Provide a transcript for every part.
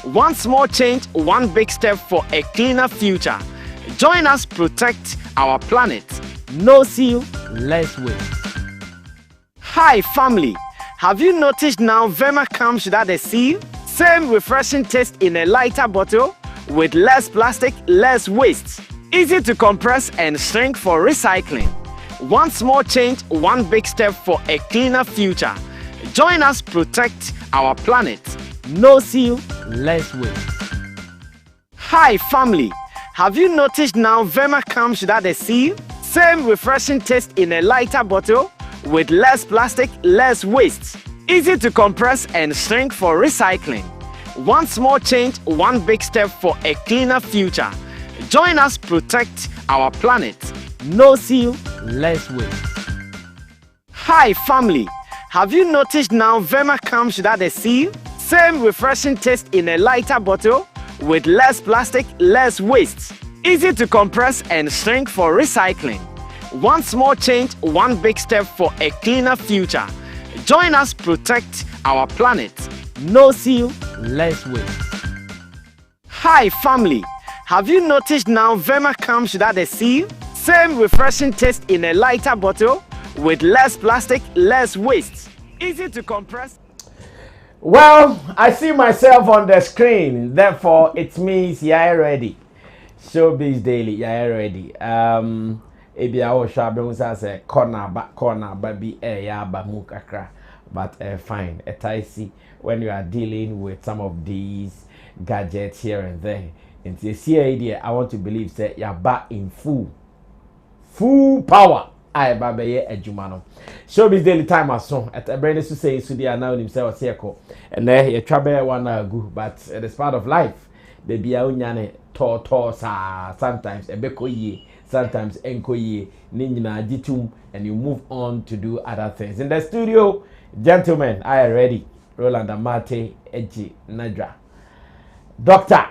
One small change, one big step for a cleaner future. Join us protect our planet. No seal, less waste. Hi family, have you noticed now Verna comes without a seal? Same refreshing taste in a lighter bottle with less plastic, less waste. Easy to compress and shrink for recycling. One small change, one big step for a cleaner future. Join us protect our planet. No seal, less waste. Hi family, have you noticed now Verna comes without a seal? Same refreshing taste in a lighter bottle with less plastic, less waste. Easy to compress and shrink for recycling. One small change, one big step for a cleaner future. Join us protect our planet. No seal, less waste. Hi family, have you noticed now Verna comes without a seal? Same refreshing taste in a lighter bottle with less plastic, less waste. Easy to compress and shrink for recycling. One small change, one big step for a cleaner future. Join us protect our planet. No seal, less waste. Hi family, have you noticed now Verna comes without a seal? Same refreshing taste in a lighter bottle with less plastic, less waste. Easy to compress. Well, I see myself on the screen, therefore it means you're ready. Showbiz Daily, you're ready. Ebi awo shabe say corner baby ya ba mu kakra, but fine. I see when you are dealing with some of these gadgets here and there. And this idea, I want to believe say you're back in full power. I babe ye ejumano. Showbiz Daily time as soon. At a brain to say so they are now himself circle. And there you trouble one good, but it is part of life. They be a unyane to sometimes a beko ye, sometimes enko ye, ninjina jitum, and you move on to do other things. In the studio, gentlemen, I am ready. Roland Amate, Eji Nadra. Doctor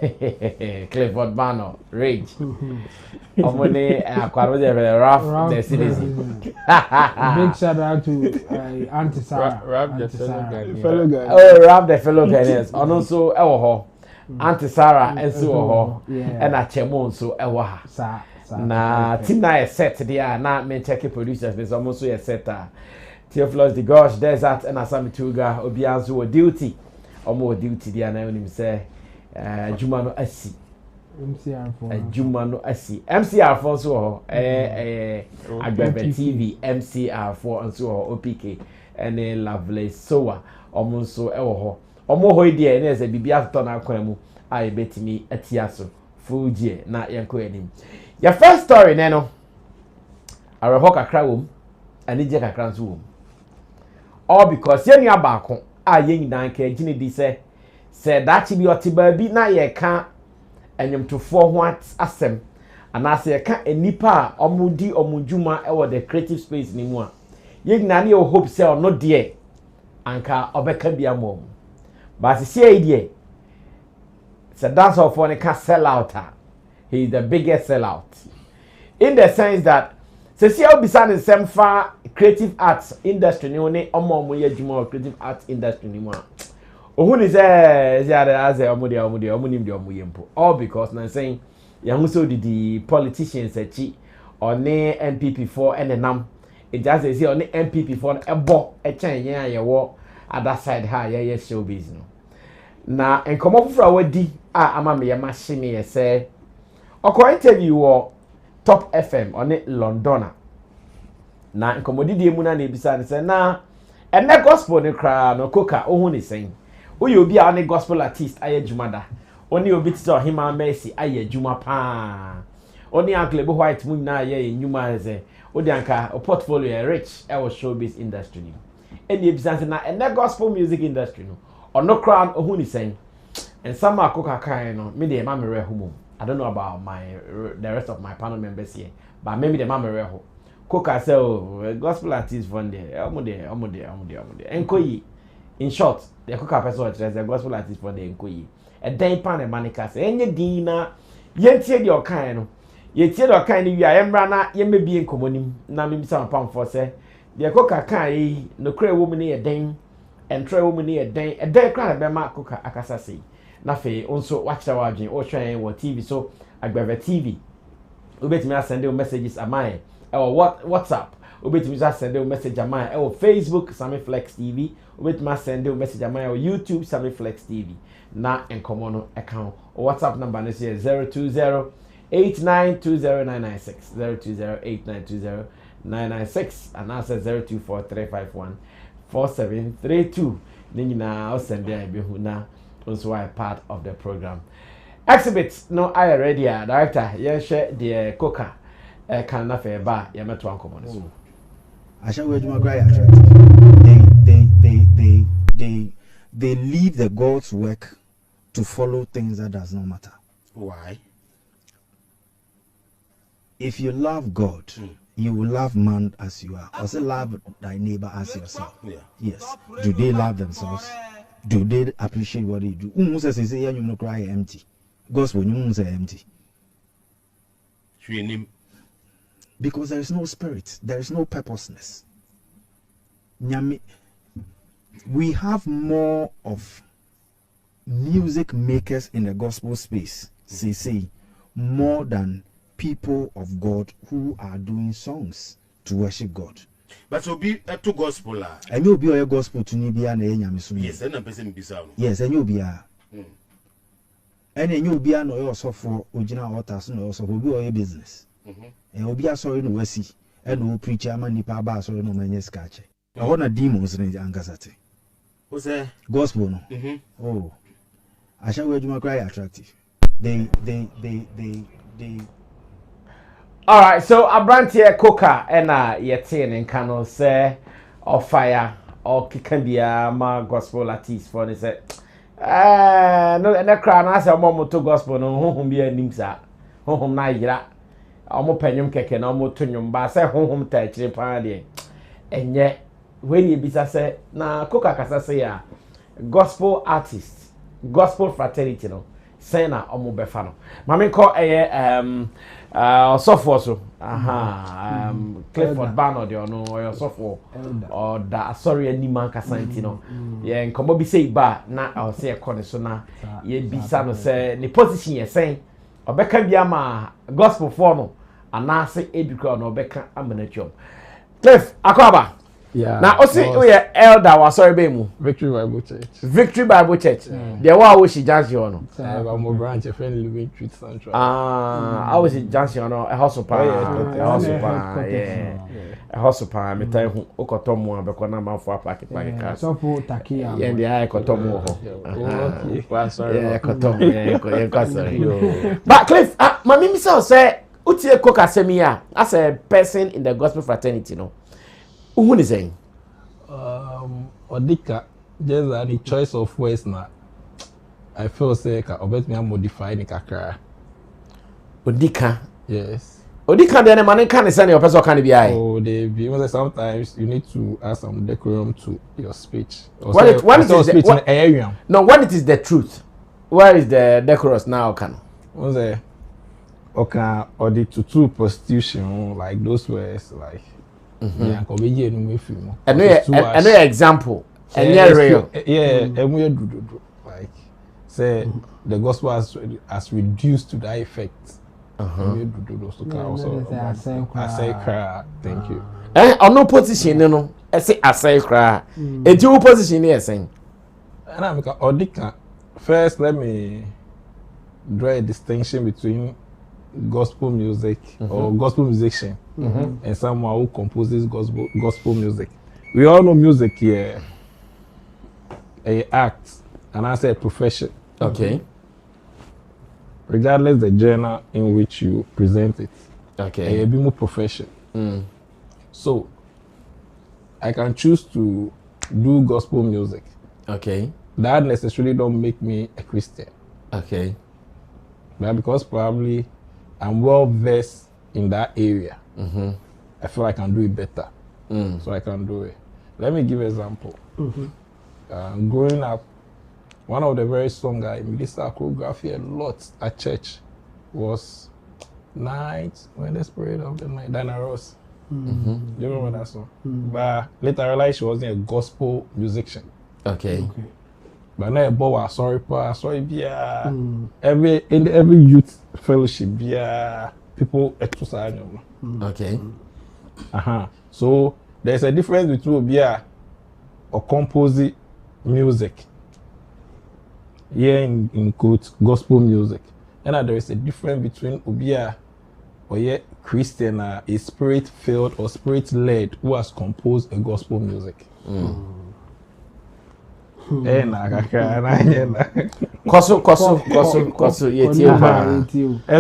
Clifford Bano, Rage. Omone akwaroje Ralph the citizen. Big shout out to Auntie Sarah. Ralph the fellow guy. Oh, Ralph the fellow Ghanaians. And also ewo ho. Auntie Sarah enso ho. And Achemo nso ewo ha. Na tina set there na me check producers be so so set Theophilus the Gosh Desert and Sammy Tuga obianzo duty. Omo duty there na onim say Juma no asi. MCR4. Juma no asi. MCR4 so ho Agbebe TV MCR4 nso ho OPK ene Lovely Soa omo nso ewo ho. Omo ho ide na ese bibia ato na akwan mu a ebetimi atia so fuji na yanko enim. Your first story neno areho kakra wom anije kakra nso wom. All because ye nua baako a ye nyina nka gine di se dachi bi otiba bi na ye ka enyemtofo ho asem anase ye ka enipa a omudi omudwuma e wo the creative space ni mu a ye nyina ne hope se ono de anka obeka bia mom but see idea se dance of one can sell out. He is the biggest sellout in the sense that see how beside the same far creative arts industry ni one omo ye dwuma creative arts industry ni mu a ohun is as omunim de omuyempo all because na saying yahu so the politicians echi one MPP4 enenam it just say one MPP4 ebo echen yen ayewo other side ha ye showbiz no na enkomo fufura wadi ama me machine ye say oko interview wo Top FM on Londona na enkomodidi emu na ebisa ne say na ene gospel ne kra no Koka ohun ni sen oye obi a ne gospel artist aye jumada oni obi tito hima mercy aye juma pa oni uncle bo white mu na aye nyuma ze odi anka portfolio rich e was showbiz industry ni eni ebisa na ene gospel music industry no ono kra ohun ni sen and some Koka kind no me dey ma me rehumo. I don't know about the rest of my panel members here, but maybe the mama reho. Koka say, oh, gospel artist from there, Enkoyi. In short, the Koka person is a gospel artist from the Enkoyi. A day pan and manica say, any dina, yet your kind, yet your kind, you are embrana, ye may be in commoning, na me some pound for say, the Koka kai, no cray woman a dame, and try woman near a day cry be ma Koka akasa say na fe also watch our adwin o hwan wo TV so agbeva TV obetimi send you messages amai or WhatsApp obetimi send you message amai or Facebook Sammy Flex TV obetimi send you message amai or YouTube Sammy Flex TV na enkomo no account or WhatsApp number is 02089209996 02089209996 and answer 0243514732 Nina send there be who na also are part of the program. Exhibits no I already director share the Koka can na fair bar ya meto ankomo no. I shall wait my cry. They leave the God's work to follow things that does not matter. Why? If you love God, you will love man as you are. Also love thy neighbor as yourself. Yeah. Yes. Do they love themselves? Do they appreciate what they do? Say you no cry empty. Gospel you say empty. Because there is no spirit, there is no purposeness. We have more of music makers in the gospel space, say more than people of God who are doing songs to worship God. But so be to gospel. And you'll be a gospel to Nibia and Yamisu. Yes, and a person be sound. Yes, and you'll be a. And then you'll be an also for original authors and also will be a business. And you'll be a sorry in Wessie and will preach a man nipa bass or no man scatch. I want a demons in the Angasate. What's that? Gospel no. Oh, I shall wear my cry attractive. They. All right, so Abrantia Koka and Yetin and Cano say or fire or Kikambia ma gospel artist for they say no and the crown as a moment to gospel no home be a nimsa home na yira omo penyum keke na omo tunyum ba say home ta chire pa de enye when you bisa say na Koka kasa say ya gospel artist gospel fraternity no say na omo befa no mame ko software so Clifford Barnard no or software or that sorry any man kasanti no yeah nkomo bi say ba na I say e so na ye bisa no say ni position ye say obeka bia ma gospel for no anase ebikra no obeka amanatwom Cliff akwaba. Yeah. Now, also, we are elder was sorry, Bemu. Victory Bible Church. Victory Bible Church. There was she just you know. I'm a branch of Living Truth Central. I was just you know a house of power. A house of power. Yeah. A house of power. Me tell you, Okotomo and Bekona man for a packet by car. So for Takia. Yeah, the eye Kotomo. Sorry. Yeah, Kotomo. Yeah, sorry. But Cliff, my mimi say, Utie Koka Semia as a person in the gospel fraternity, no. Who is saying? Odika, just any choice of words now. I feel say I bet me I modify the kakra. Odika. Yes. Odika the man can send your person can be I. Oh, they because sometimes you need to add some decorum to your speech. When it is the truth, where is the decorous now? Can? What's that? Okay, or the to prostitution like those words like. Yeah, another example. Real. Yeah, and we do like say the gospel has reduced to that effect. We do those also. I say cry. Thank you. On no position, no. I say cry. A two position here saying. And I'm Odika. First, let me draw a distinction between gospel music or gospel musician and someone who composes gospel music. We all know music here, a act, and I say a profession. Okay. Regardless the genre in which you present it. Okay. A bit more profession. So I can choose to do gospel music. Okay. That necessarily don't make me a Christian. Okay. But because probably I'm well versed in that area. I feel I can do it better. So I can do it. Let me give an example. Growing up, one of the very songs I ministered choreography a lot at church was Night When the Spirit of the Night, Diana Ross. Do you remember that song? But later I realized she wasn't a gospel musician. Okay. But now boy sorry bia every youth fellowship bia people exercise. Okay. So there's a difference between bia or composite music. Here in quotes gospel music. And there is a difference between Ubia or Christian, a spirit filled or spirit led who has composed a gospel music. As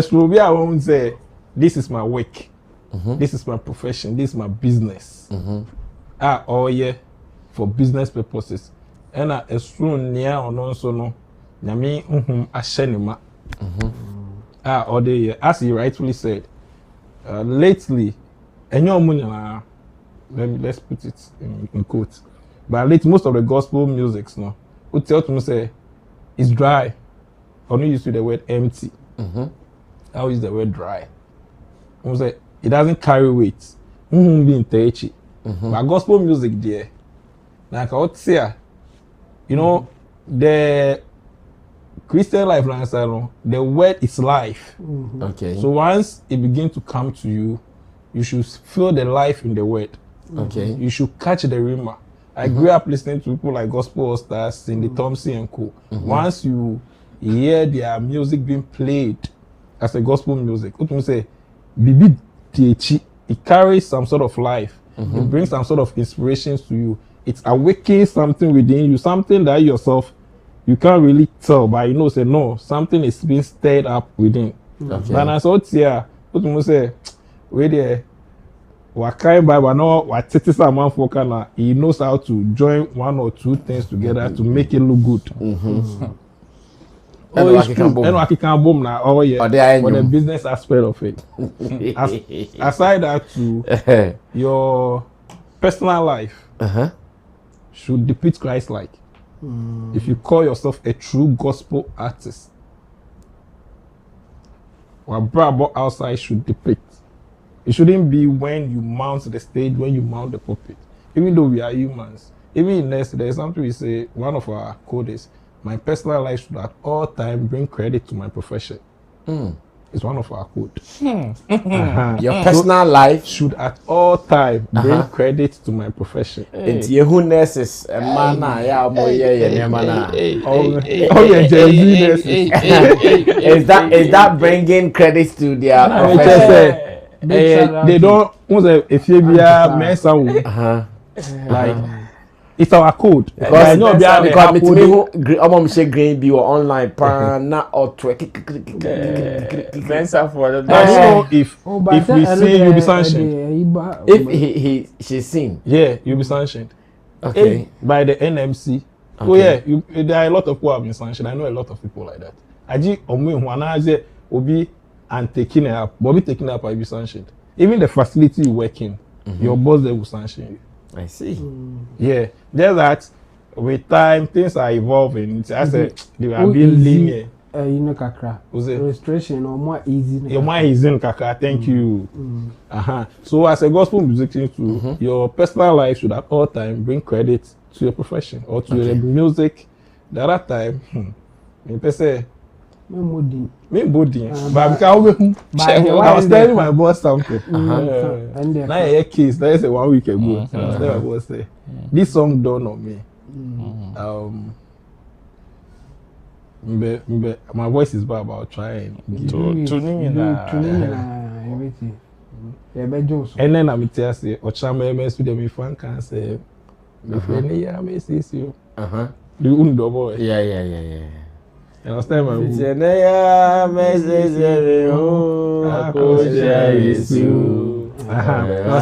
Ubia won't say, this is my work, this is my profession, this is my business. For business purposes. And as soon near or non so no, Yami Ashenima. Or they, as you rightfully said, lately, and your money, let's put it in quotes. But lately, most of the gospel music, no, would tell to me say it's dry. Or no use the word empty. I use the word dry. I say it doesn't carry weight. Being touchy. But gospel music there, like I would say, you know, the Christian life, the word is life. Okay. So once it begins to come to you, you should feel the life in the word. Okay. You should catch the rhema. I grew up listening to people like Gospel Stars, Cindy Thompson and co. Once you hear their music being played as a gospel music, what you say, Bibi Tiechi, it carries some sort of life. It brings some sort of inspirations to you. It's awakening something within you, something that yourself you can't really tell, but you know, say no, something is being stirred up within. Okay. But as what here, what you say, where there, what kind by what titties a man for kana, he knows how to join one or two things together to make it look good. Oh, it's true. And what can boom now? Oh yeah, for the business aspect of it. Aside that, to your personal life should depict Christ-like. If you call yourself a true gospel artist, what Bravo outside should depict. It shouldn't be when you mount the stage, when you mount the pulpit. Even though we are humans, even in this, there is something we say, one of our codes, my personal life should at all times bring credit to my profession. It's one of our codes. Your personal life should at all times bring credit to my profession. It's Yehu nurses, a man, is that bringing credit to their profession? They don't, if you be a mess, like, it's our code. Because I know because say green be online pan or if we see you be sanctioned. If she's seen. Yeah, you'll be sanctioned. Okay. By the NMC. Okay. Oh yeah, there are a lot of people who have been sanctioned. I know a lot of people like that. Aji Omu Obi and taking it up. Bobby taking it up will be sanctioned. Even the facility you work in, your boss there will sanction you. I see. Yeah, just that with time things are evolving. I said they are being lenient. You know, kakra. Restoration or more easy. You're more easy, kakra. Thank you. So as a gospel musician too, your personal life should at all time bring credit to your profession or to your music. The other time, me say. Me body, but I was telling my boss something. Now a case, that is 1 week ago. My boss say, this song dawned on me. My voice is bad about trying. And then I'm telling you, Ochama MS with me fan can say, my friend, yeah, I see you. The undo boy. Yeah. And last time I was Last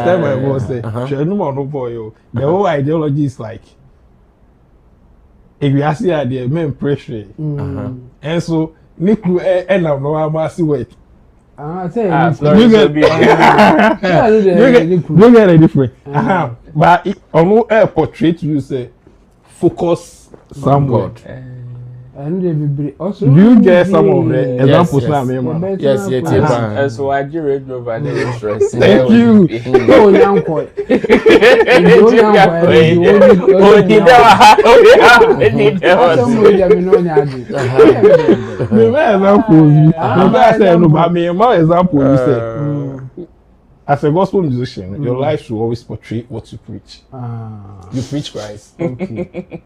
time I was say, no boy. The whole ideology is like, if you ask the idea, men pressure. And so, Niku and I'm no massive weight. I say, you get a different. But on no air portrait, you say, focus somewhat. And they be also. Do you get some of the examples now, man? Yes. So I do read over the interest. Thank you. Oh, young boy. As a gospel musician, your life should always portray what you preach. You preach Christ. Okay.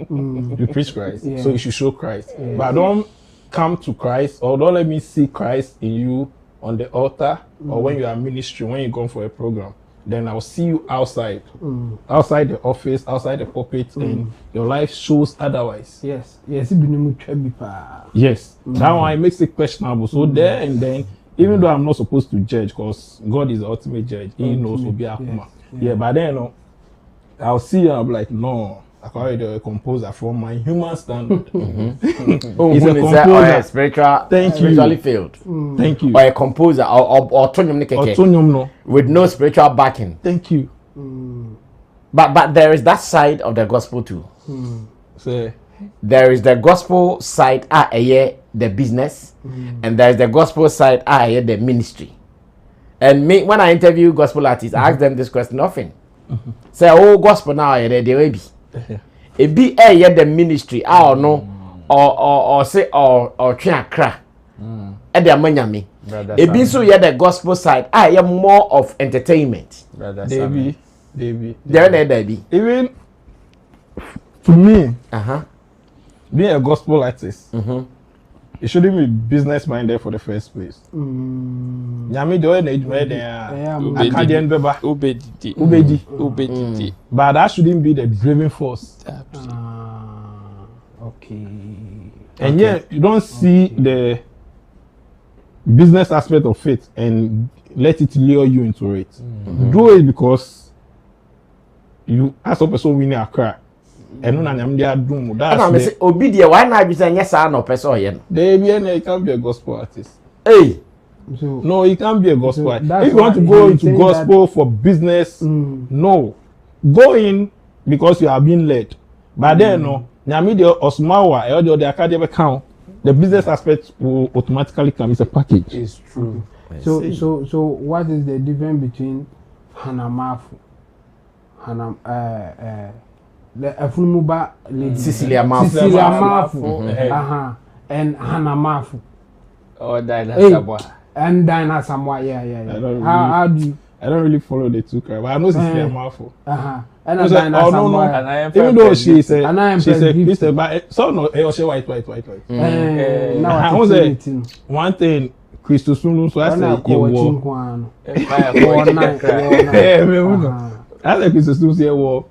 You preach Christ. Yeah. So you should show Christ. Yeah. But don't come to Christ, or don't let me see Christ in you on the altar, or when you are ministering, when you go for a program. Then I'll see you outside. Outside the office, outside the pulpit, and your life shows otherwise. Yes. Yes. Yes. That one it makes it questionable. So there and then, even though I'm not supposed to judge, because God is the ultimate judge, He knows will be a human. Yeah, but then I'll see and I'll be like, no, I can't a composer from my human standard. He's a composer. Spiritually failed. Thank you. Or a composer or autonomous with no spiritual backing. Thank you. But there is that side of the gospel too. So there is the gospel side, the business, and there is the gospel side, the ministry. And me, when I interview gospel artists, I ask them this question often. Say, oh, gospel now, they will be. It be the ministry, or say, or cra. And they are manyami. It be so, the gospel side, I am more of entertainment. They be. Even to me, being a gospel artist, it shouldn't be business minded for the first place. But that shouldn't be the driving force. Okay. And yet you don't see the business aspect of it and let it lure you into it. Do it because you as a person winning a crack. And no nyam dia dum that's obi de why na be say yes no person ye no they can't be a gospel artist. Hey, so, no, he can't be a gospel artist. If you want to go into gospel for business, no, go in because you are being led. But then no nyam de osmawa e the academy account, the business aspect will automatically come. It's a package. It's true. So what is the difference between Hanamafu the Afumuba Cecilia Mafu and Hanamafu. Oh, Dinah and Dinah Samoa. How do you? I don't really follow the two crap, but I know Cecilia Mafu. And Dinah Samoa. Even though she's a Christian, but so no, she white. Now one thing, Christus Sunu, so I say I like Christus Sunu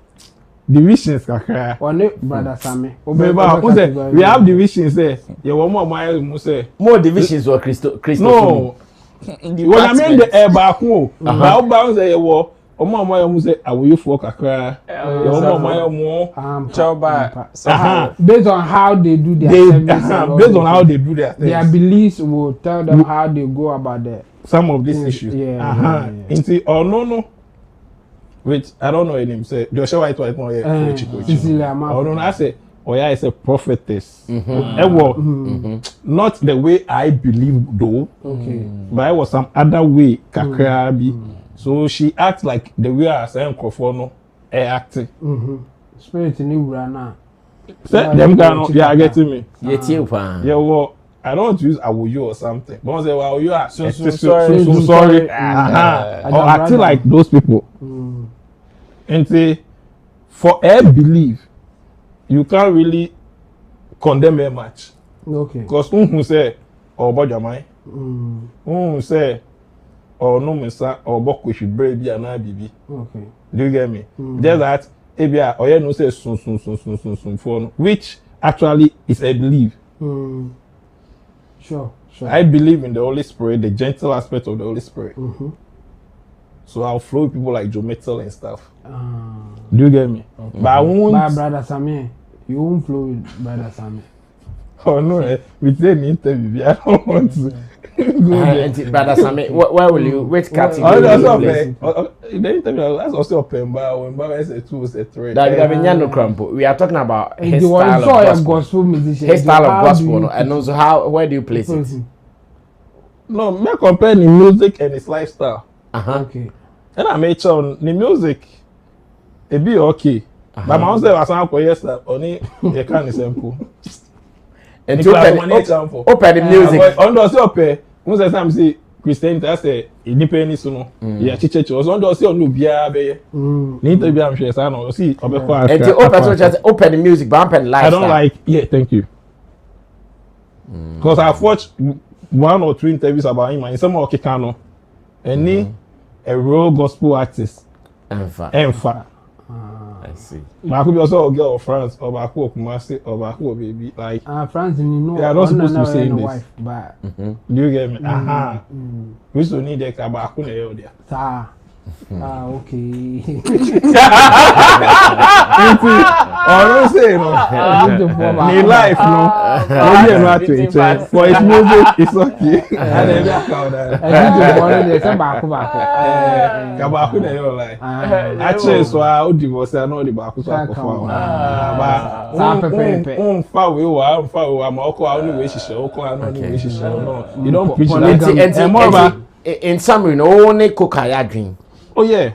divisions kakra. Brother Sammy. We have divisions there. You want more divisions or Christo. No. When I mean the air back home, bounce a war. Say, I will you for kakra. Based on how they do their based on how they do their things. Their beliefs will tell them how they go about some of these issues. No. Which I don't know her name. Say Joshua White no yeah. I say Oya is a prophetess. Not the way I believe though. Okay. But it was some other way kakrabi. So she acts like the way I say Nkrofono acting. Spirit in Urana. Them guys, yeah, getting me. Yeah, well, I don't want to use awuyo or something. But I say, well, you are so sorry. Or acting like those people. And say, for a belief, you can't really condemn a match. Okay. Because who say, or Bajamai, who say, or no Mesa, or Boko should break be an IBB. Okay. Do you get me? Just that, Abia, or you know, say, soon, which actually is a belief. Sure. I believe in the Holy Spirit, the gentle aspect of the Holy Spirit. So I'll flow with people like Joe Metal and stuff. Do you get me? Okay. But I won't. But Brother Sammy, you won't flow with Brother Sammy. Oh no, we did an interview. I don't want to. Brother Sammy, where will you? Which category? That's also Pemba. When Baba is a 2, is a 3. We are talking about his style of gospel musician. His style of gospel, and also where do you place it? No, me compare the music and his lifestyle. Okay. And I made sure the music, it be okay. But my own say was uncle yesterday. Only you can't simple. And open the music. On does open. Most of the time say Christian that's a independent no. Yeah, church was on does say no bia be. Need to be am sure say no. See obeko. And open the music, but open live. I don't like. Yeah, thank you. Because I've watched 1 or 2 interviews about him and some okay cano. Any a real gospel artist. Enfa. I see. But I could be also a girl of France or Baku Kumasi or Baku baby. Like France, you know, they are not supposed to say this. Wife, but do you get me? We still need a Kabaku there. Okay. I don't say no. In life, no. Maybe not 20. For his music, it's okay. And then Kabaku there, like. Actually, so I would divorce. I know the Baku. You don't preach that. In summary, no only Koka dream. Oh yeah,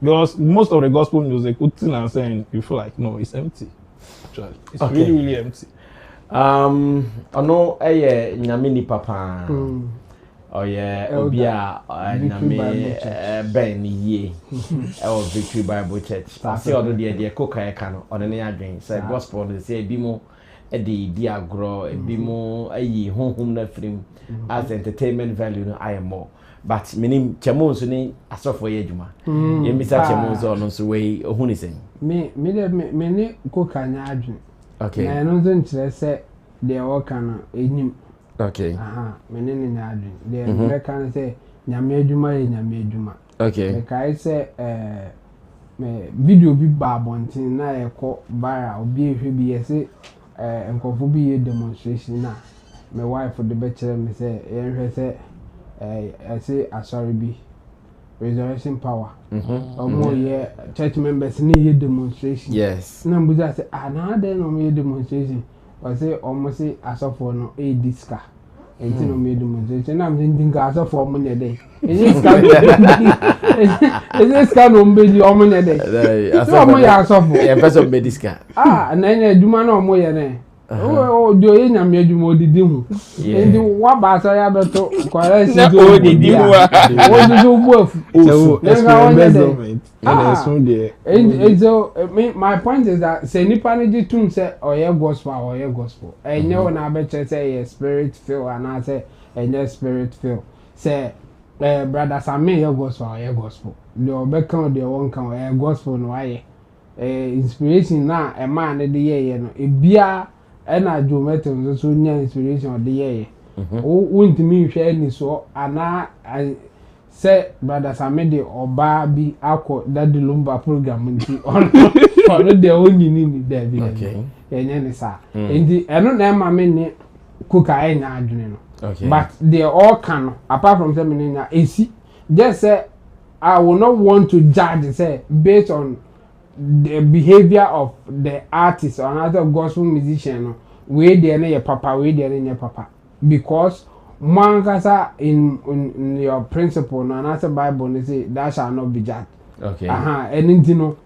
because most of the gospel music, I'm saying, you feel like no, it's empty. Actually, it's really empty. I know Nyamini Papa. Oh yeah, Obia Nyame Ben Ye. Victory Bible Church. I see all the idea Koka Kano on the dream. Say gospel, they say bimo. Edi diagro, bimo ayi home na film as entertainment value no I am more. But meaning chemo so ni asofo ye adwuma. Ye misa chemo so no so we ohun ni sen. Me ne Koka nya adwen. Okay. Na no zen kire se de o kan enyim. Okay. Me ne nya adwen. De me kan se nyame adwuma ye nyame adwuma. Okay. Me kai se me video bi ba bontin na e ko viral obi ehwe bi ye se nkofo bi ye demonstration na my wife the better me say ehwe say say asori bi resurrection power omo ye church members ni ye demonstration yes na mbuza say na dey no me demonstration o say omo say asofo no diska enti no me demonstration na me ndinga asofo omo ne dey diska no mbedi omo ne dey so omo ya asofo e person be diska na nya adwuma na omo ye ne o do ye nyame adwuma odidi hu enti wa ba so ya beto kwara si do odidi hu o do bu afu so my point is that say nipa ne di tun say oye gospel enye wona be che say spirit feel and say enye spirit feel say brother Sammy ye gospel the obeka the one kan oye gospel no aye inspiration na e man ne de ye no ebia na Jometo so nya inspiration de ye wontimi hwe ni so ana say brother Sammy de oba bi akọ daddy lumba program nti on de oni ni David okay yenye ni sa ndi eno na ma me ni Koka enya adwene no okay but they all can apart from them in AC just say I will not want to judge say based on the behavior of the artist or another gospel musician we there na your papa we there na your papa because Mankasa in your principle na another Bible they say that shall not be judged okay and you know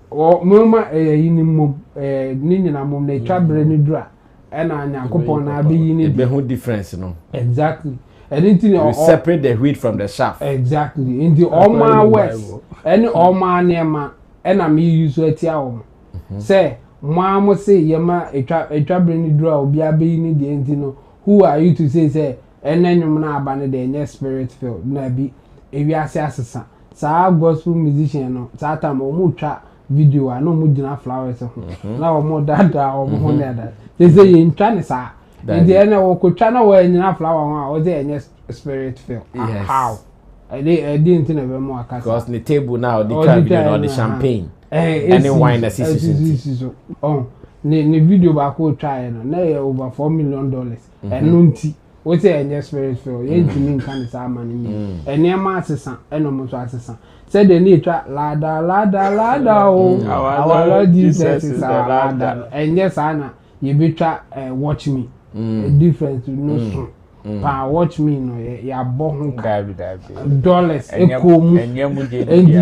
o mama yini mum ni nyina mum na twabre ni dura and Nyankopon na be yini be who difference no exactly and you know separate the wheat from the chaff exactly in the all my west any all my nema and am use etia o say mo say yema twabre ni dura obi abe yini de ntino who are you to say enenum na aba ne de spirit filled na bi ewiase asesa sa gospel musician no sa time o mu twa video no mu gina flowers ho na o mu dada o mu ne da they say you twa ne sa e de na wo ko twa na wo gina flower ho a o de enye spirit filled how I didn't know be more akasa because the table now the crab you know the champagne any wine that is oh ne video ba ko try no na over $4 million and nunti What say any spirit feel? You mean can say man. And near my assistant, and almost assistant. Said the nature ladder. Oh, our Lord Jesus is our ladder. And yes, Anna, you be try watch me. A difference no pa watch me no ya born dollars ekom and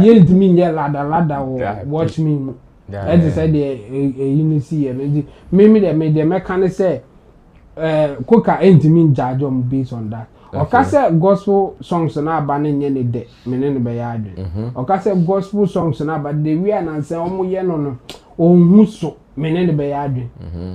you mean ya ladder watch me. And they said you see and maybe they made the mechanic say Koka ain't mean judge on based on that. Okay, say gospel songs na abanin ye ne de menene be ya adwe. Okay, say gospel songs na but the we and say omo ye no ohun so menene be ya adwe.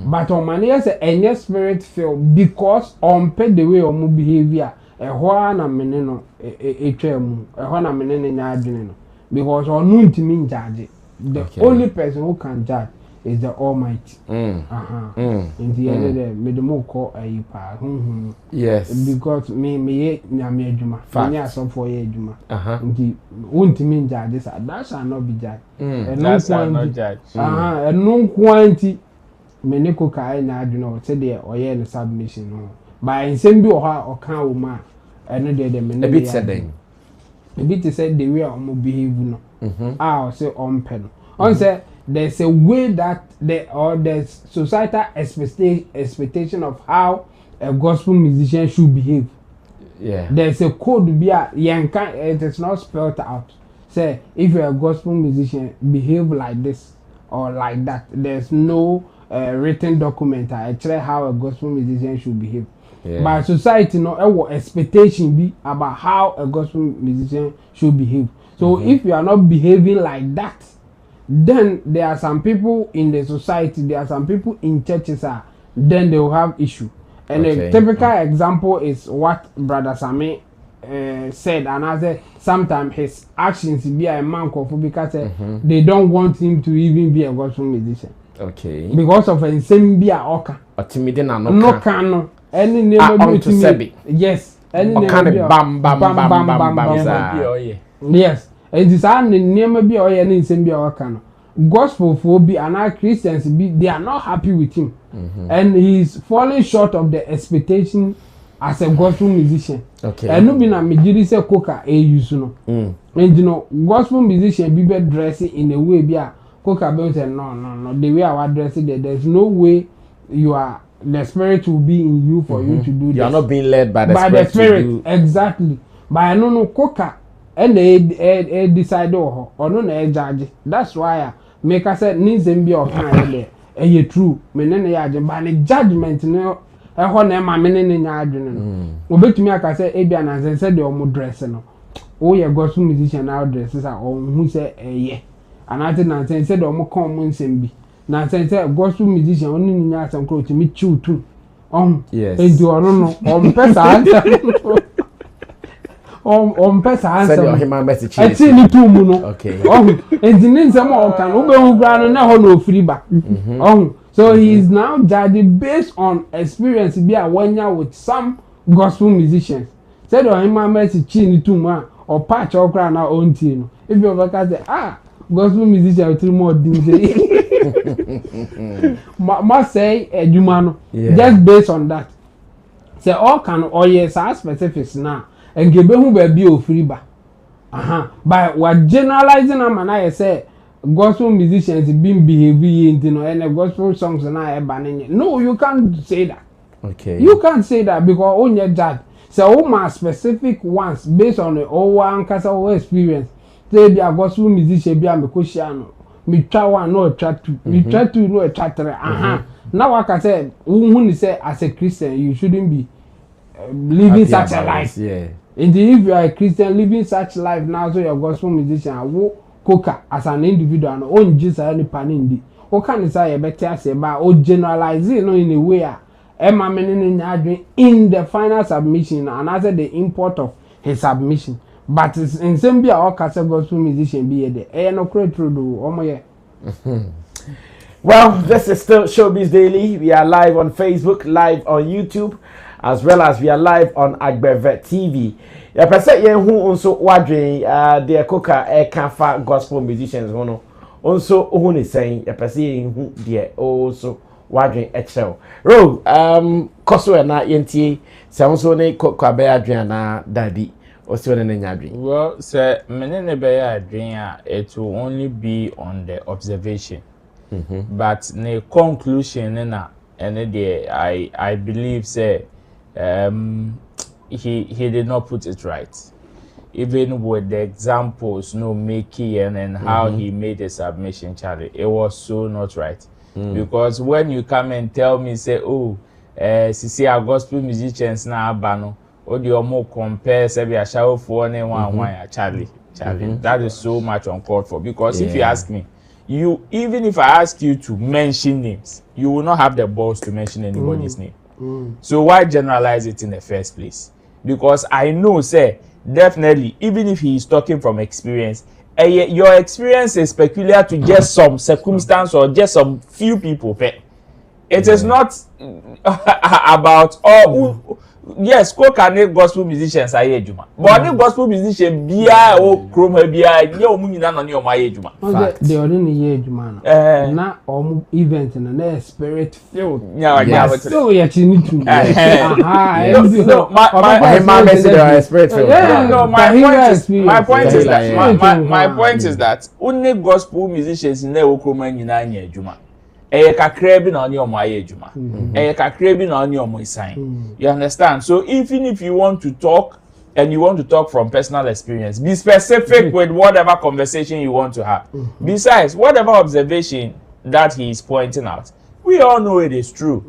But on man say any spirit feel because on pay the way omo behavior ho na menene etwa mu ho na menene nya adwe no because on no ntimi judge. The only person who can judge is the Almighty. In the end of the day, me call a pa. Yes. Because me nyame adwuma. Me aso for ye adwuma. Nti won't mean judge that shall not be judged. That shall not judge. And no quantity me ne Koka na adwuna say there or ye submission no. By nsem bi o ha o kan wo ma eno de me ne. A bit said then. A bit said the way omo behave no. I say on pen. On say there's a way that there's societal expectation of how a gospel musician should behave. Yeah. There's a code be it is not spelled out. Say if you're a gospel musician, behave like this or like that. There's no written document actually how a gospel musician should behave. Yeah. But society no expectation be about how a gospel musician should behave. So if you are not behaving like that, then there are some people in the society, there are some people in churches then they will have issue. And a typical example is what Brother Sammy said, and I said sometimes his actions be a man because they don't want him to even be a gospel musician. Okay. Because of a same be a oka. No can any name yes. Any name bam. Yes. And this are the name be or any same be our can. Gospel phobia and our Christians be they are not happy with him. And he's falling short of the expectation as a gospel musician. Okay. And no be na me say Koka use no. And you know, gospel musician be dressing in a way be a Koka be say no. The way I dress it, there's no way you are the spirit will be in you for you to do this. You are not being led by the spirit. Exactly. But I don't know Koka. And they decide or no na judge. That's why make us say needs them be of kind there. You true. Menene ya but the judgment no na ma menene nya adwene no. Obetumi aka say ebia na say the omo dress no. Oh ye gospel musician now dresses are on who say ye. And I think na say the omo come nsem bi. Na say gospel musician oni nya asem kro timi chiu tu. Yes. E do no pesa on person answer. Send your human message. I see ni two mu no. Okay. And the name some o kan ube hu gra no na ho no free ba. So he is now judging based on experience be a wanya with some gospel musicians. Said your human message ni two mu or patch or gra na on ti no. If you ever say gospel musician with more din say. Must say eduma no. Just based on that. Say all can or yes specifics now. And give who be o free ba. By what generalizing am I say gospel musicians been behaving you know and gospel songs na e banning. No, you can't say that. Okay. You can't say that because on your judge. So all my specific ones based on the one casual experience. Say be a gospel musician be a mekoshiano. Me try one no try two. Me try two no try three. Now I can say who say as a Christian you shouldn't be living such a life. Yeah. Indeed, if you are a Christian living such life now, so you're a gospel musician, Koka as an individual, and own Jesus any panindi. What can you say better say about or generalize it in a way? Emma meaning in the final submission, and answer the import of his submission. But it's in Zambia or Casa gospel musician be there. Eh, no credit to do. Oh my. Well, this is still Showbiz Daily. We are live on Facebook, live on YouTube, as well as we are live on Agbevet TV. Ya pese ye hu onso wadwen de Koka Kafa gospel musicians hono. Onso hu ni saying ya pese ye hu de also wadwen echel. Ro koso na yentie se wonso ne Koka be adwen na dabi o se wona nya adwen. Well, sir, menene be adwen it will only be on the observation. But the conclusion na and I believe say he did not put it right. Even with the examples, making and how he made a submission, Charlie, it was so not right. Because when you come and tell me, say, see our gospel musicians now, Bano, or the more compare, say, a shower for one, Charlie, that is so much uncalled for. Because if you ask me, even if I ask you to mention names, you will not have the balls to mention anybody's name. So why generalize it in the first place? Because I know, say, definitely, even if he is talking from experience, your experience is peculiar to just some circumstance or just some few people. It is not about all. Yes, Koka ne gospel musicians are here, Juma. But ne gospel musician bia o kroma bia nye omu nyina no ne o maye Juma. They already here, Juma. Na event na spirit filled. Yeah, so you need to. No, my message is spirit filled. No, my point is that only gospel musicians ne o kroma nyina nye Juma. Kakra bi na oni omo aye adwuma kakra bi na oni omo isan. You understand? So even if you want to talk and you want to talk from personal experience, be specific with whatever conversation you want to have. Besides, whatever observation that he is pointing out, we all know it is true.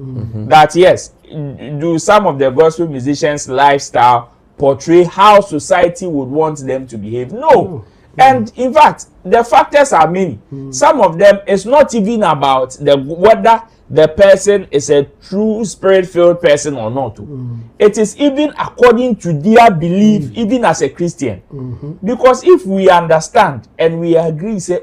That yes, do some of the gospel musicians' lifestyle portray how society would want them to behave? No. And in fact, the factors are many. Some of them is not even about whether the person is a true spirit-filled person or not. It is even according to their belief, even as a Christian. Because if we understand and we agree, say,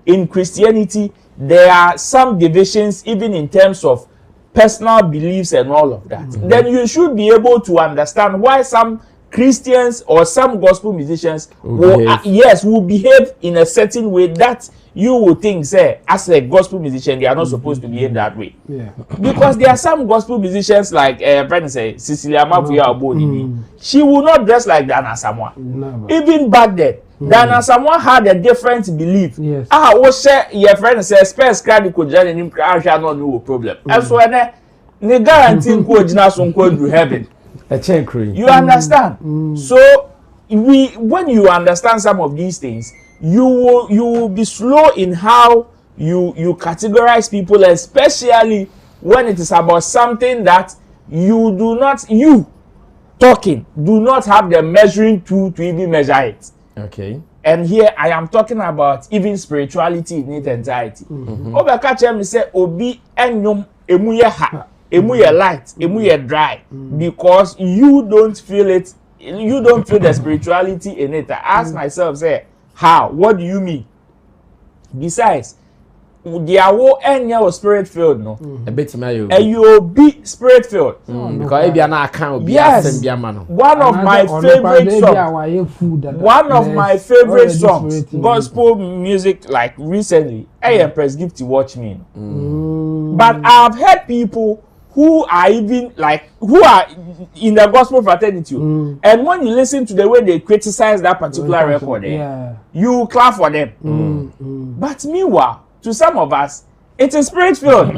in Christianity, there are some divisions even in terms of personal beliefs and all of that, then you should be able to understand why some Christians or some gospel musicians will behave in a certain way that you would think, say, as a gospel musician, they are not supposed to behave that way. Because there are some gospel musicians like Verna say, Cecilia Mafuya Obonini. She will not dress like Dana Samoa. Even back then, Dana Samoa had a different belief. What say your friend says, space credit could join him, I shall not know problem. And so, ne guarantee could not go to heaven. You understand? So when you understand some of these things, you will be slow in how you categorize people, especially when it is about something that you do not have the measuring tool to even measure it. Okay. And here I am talking about even spirituality in its entirety. Oba catch me say obi enyum emuye ha. Emuye light, emuye dry, because you don't feel it, you don't feel the spirituality in it. I ask myself, say, how? What do you mean? Besides, there will any spirit filled, no? A bit mayo. And you will be spirit filled. Because if you are not account, yes, one of my favorite songs, gospel music, like recently, I am press gift to watch me. But I've heard people who are even like who are in the gospel fraternity, and when you listen to the way they criticize that particular record, you clap for them. But meanwhile, to some of us, it is spirit-filled.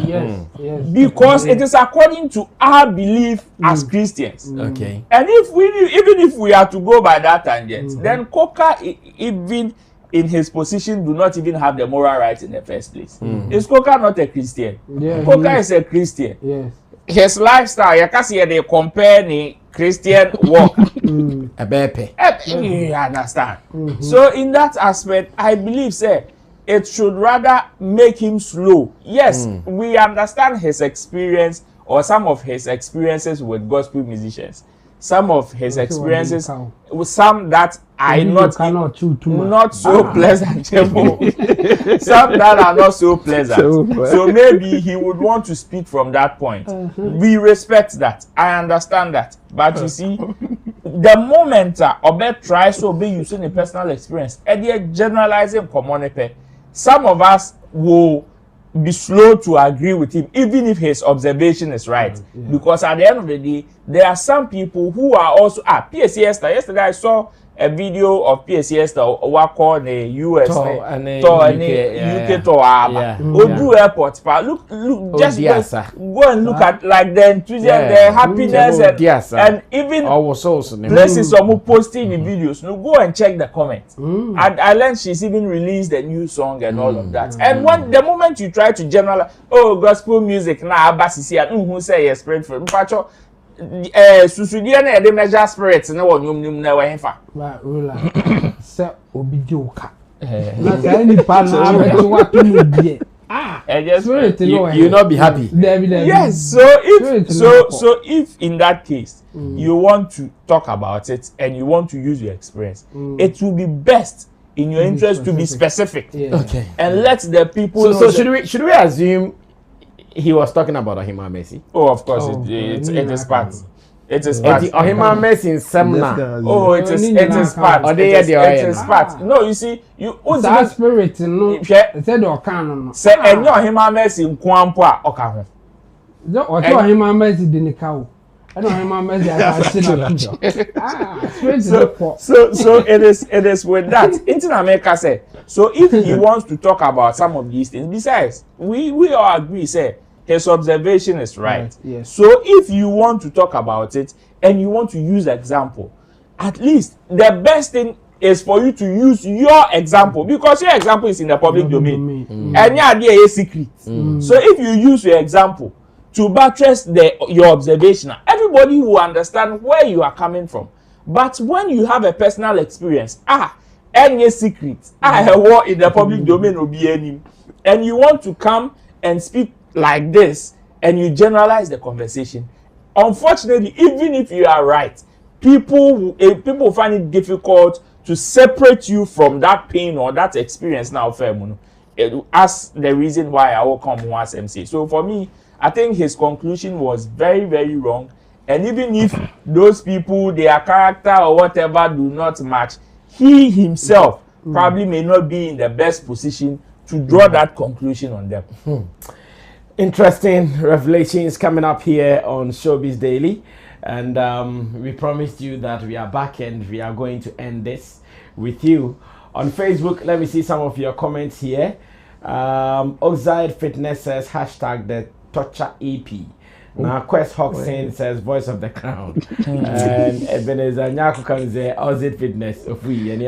Because it is according to our belief as Christians. Okay. And even if we are to go by that tangent, then Koka, even in his position, do not even have the moral right in the first place. Is Koka not a Christian? Koka is a Christian. His lifestyle, you can see they compare the Christian walk. You understand? So in that aspect, I believe, say, it should rather make him slow. Yes, we understand his experience or some of his experiences with gospel musicians. Some of his experiences, some that are not so pleasant. Some that are not so pleasant. So maybe he would want to speak from that point. We respect that. I understand that. But you see, the moment Obed tries to be using a personal experience, and they're generalizing commonly, some of us will be slow to agree with him, even if his observation is right. Because at the end of the day, there are some people who are also PSC. Yesterday I saw a video of PSC work on the US tour and UK tour. Odu airport. Look, just go and look at like the enthusiasm, the happiness, and even places some posting the videos. No, go and check the comments. I learned she's even released a new song and all of that. And when the moment you try to generalize, gospel music now, who say yes, spread for susudia na de measure spirits na wonyum na wehefa ba rula se obi di oka na ka ni pa na be watu ni bie you not be happy. Yes, so if in that case you want to talk about it and you want to use your experience, it will be best in your interest to be specific. Okay, and let the people so should we assume he was talking about Ohima Messi? Oh, of course, it is part. It is part. Ohima Messi in Semna. Oh, it is part. It is part. No, you see, that spirit no. Said Okano. Say enyo Ohima Messi nkwampo a okaho. Jo Ohima Messi dinikawo. Ohima Messi So it is with that. In America say, so if he wants to talk about some of these things, besides, we all agree, say his observation is right. Yes. So if you want to talk about it and you want to use example, at least the best thing is for you to use your example, because your example is in the public domain. And your idea is secret. So if you use your example to buttress your observation, everybody will understand where you are coming from. But when you have a personal experience, any secret, what in the public domain will be any, and you want to come and speak like this, and you generalize the conversation. Unfortunately, even if you are right, people find it difficult to separate you from that pain or that experience. Now, as the reason why I will come once MC. So for me, I think his conclusion was very, very wrong. And even if those people, their character or whatever do not match, he himself probably may not be in the best position to draw that conclusion on them. Interesting revelations coming up here on Showbiz Daily. And we promised you that we are back and we are going to end this with you. On Facebook, let me see some of your comments here. Oxide Fitness says, hashtag the Torture EP. Now, Quest Hoxin says, voice of the crown. And Ebenezer Nyako comes there, Oxide Fitness. Of we, and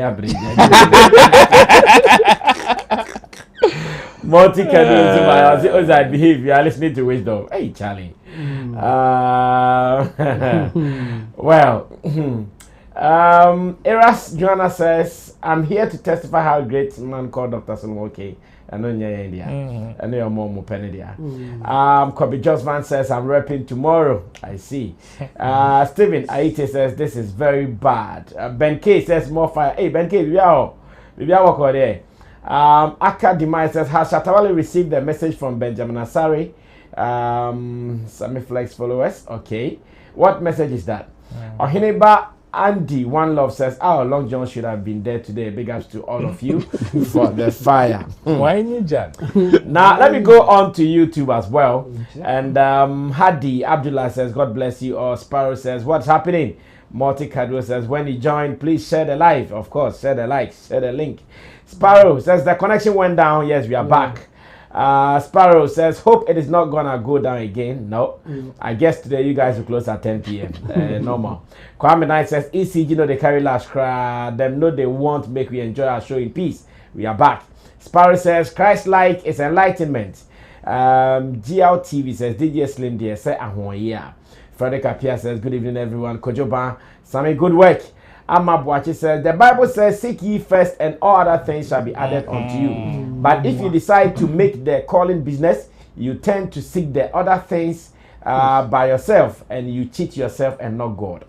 Multi can Oxide behave. You are listening to wisdom. Hey, Charlie. Well, Eras Joanna says, I'm here to testify how great man called Dr. Solomon. I know you're India. I know your mom will penny there. Kobe Josvan says, I'm rapping tomorrow. I see. Stephen Aite says, this is very bad. Ben K says, more fire. Hey, Ben K, we are walk over there. Aka Demai says, has Shatta received the message from Benjamin Asari? Sammy Flex followers. Okay. What message is that? Ohineba Andy One Love says, Long John should have been there today. Big ups to all of you for the fire. Why you John? Now let me go on to YouTube as well. And Hadi Abdullah says, God bless you. Or Sparrow says, what's happening? Morty Cadro says, when you join, please share the live. Of course, share the like, share the link. Sparrow says the connection went down. Yes, we are back. Sparrow says, hope it is not gonna go down again. No, I guess today you guys will close at 10 p.m. Normal. Kwame Knight says, ECG know they carry last cry. Them know they won't make we enjoy our show in peace. We are back. Sparrow says, Christ-like is enlightenment. GLTV says, DJ Slim dear say yeah. Frederick Apia says, good evening everyone. Kojoba, Sammy, good work. Amabuachi says, the Bible says, seek ye first and all other things shall be added unto you. But if you decide to make the calling business, you tend to seek the other things by yourself and you cheat yourself and not God.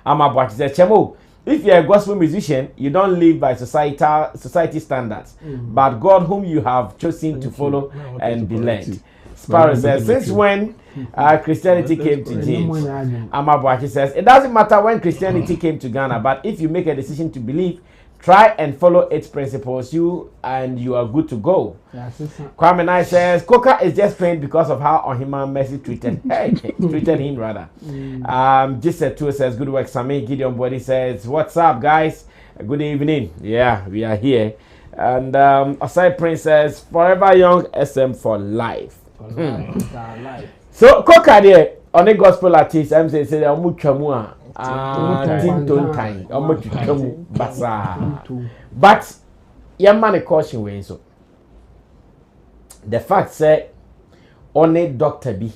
Amabuachi says, Chemo, if you're a gospel musician, you don't live by society standards, but God whom you have chosen to follow and be led. Sparrow says, since when Christianity came to James? Amabuachi says, it doesn't matter when Christianity came to Ghana, but if you make a decision to believe, Try and follow its principles, you are good to go. Kwame Nai says Koka is just pained because of how Ohima Messi treated him rather. Just said two says good work, Sammy. Gideon Body says, what's up, guys? Good evening. Yeah, we are here. And Asai Prince says, forever young, SM for life. So Koka there on a gospel artist, I'm saying Omuchamua. But young man a caution way so the fact say only Dr. B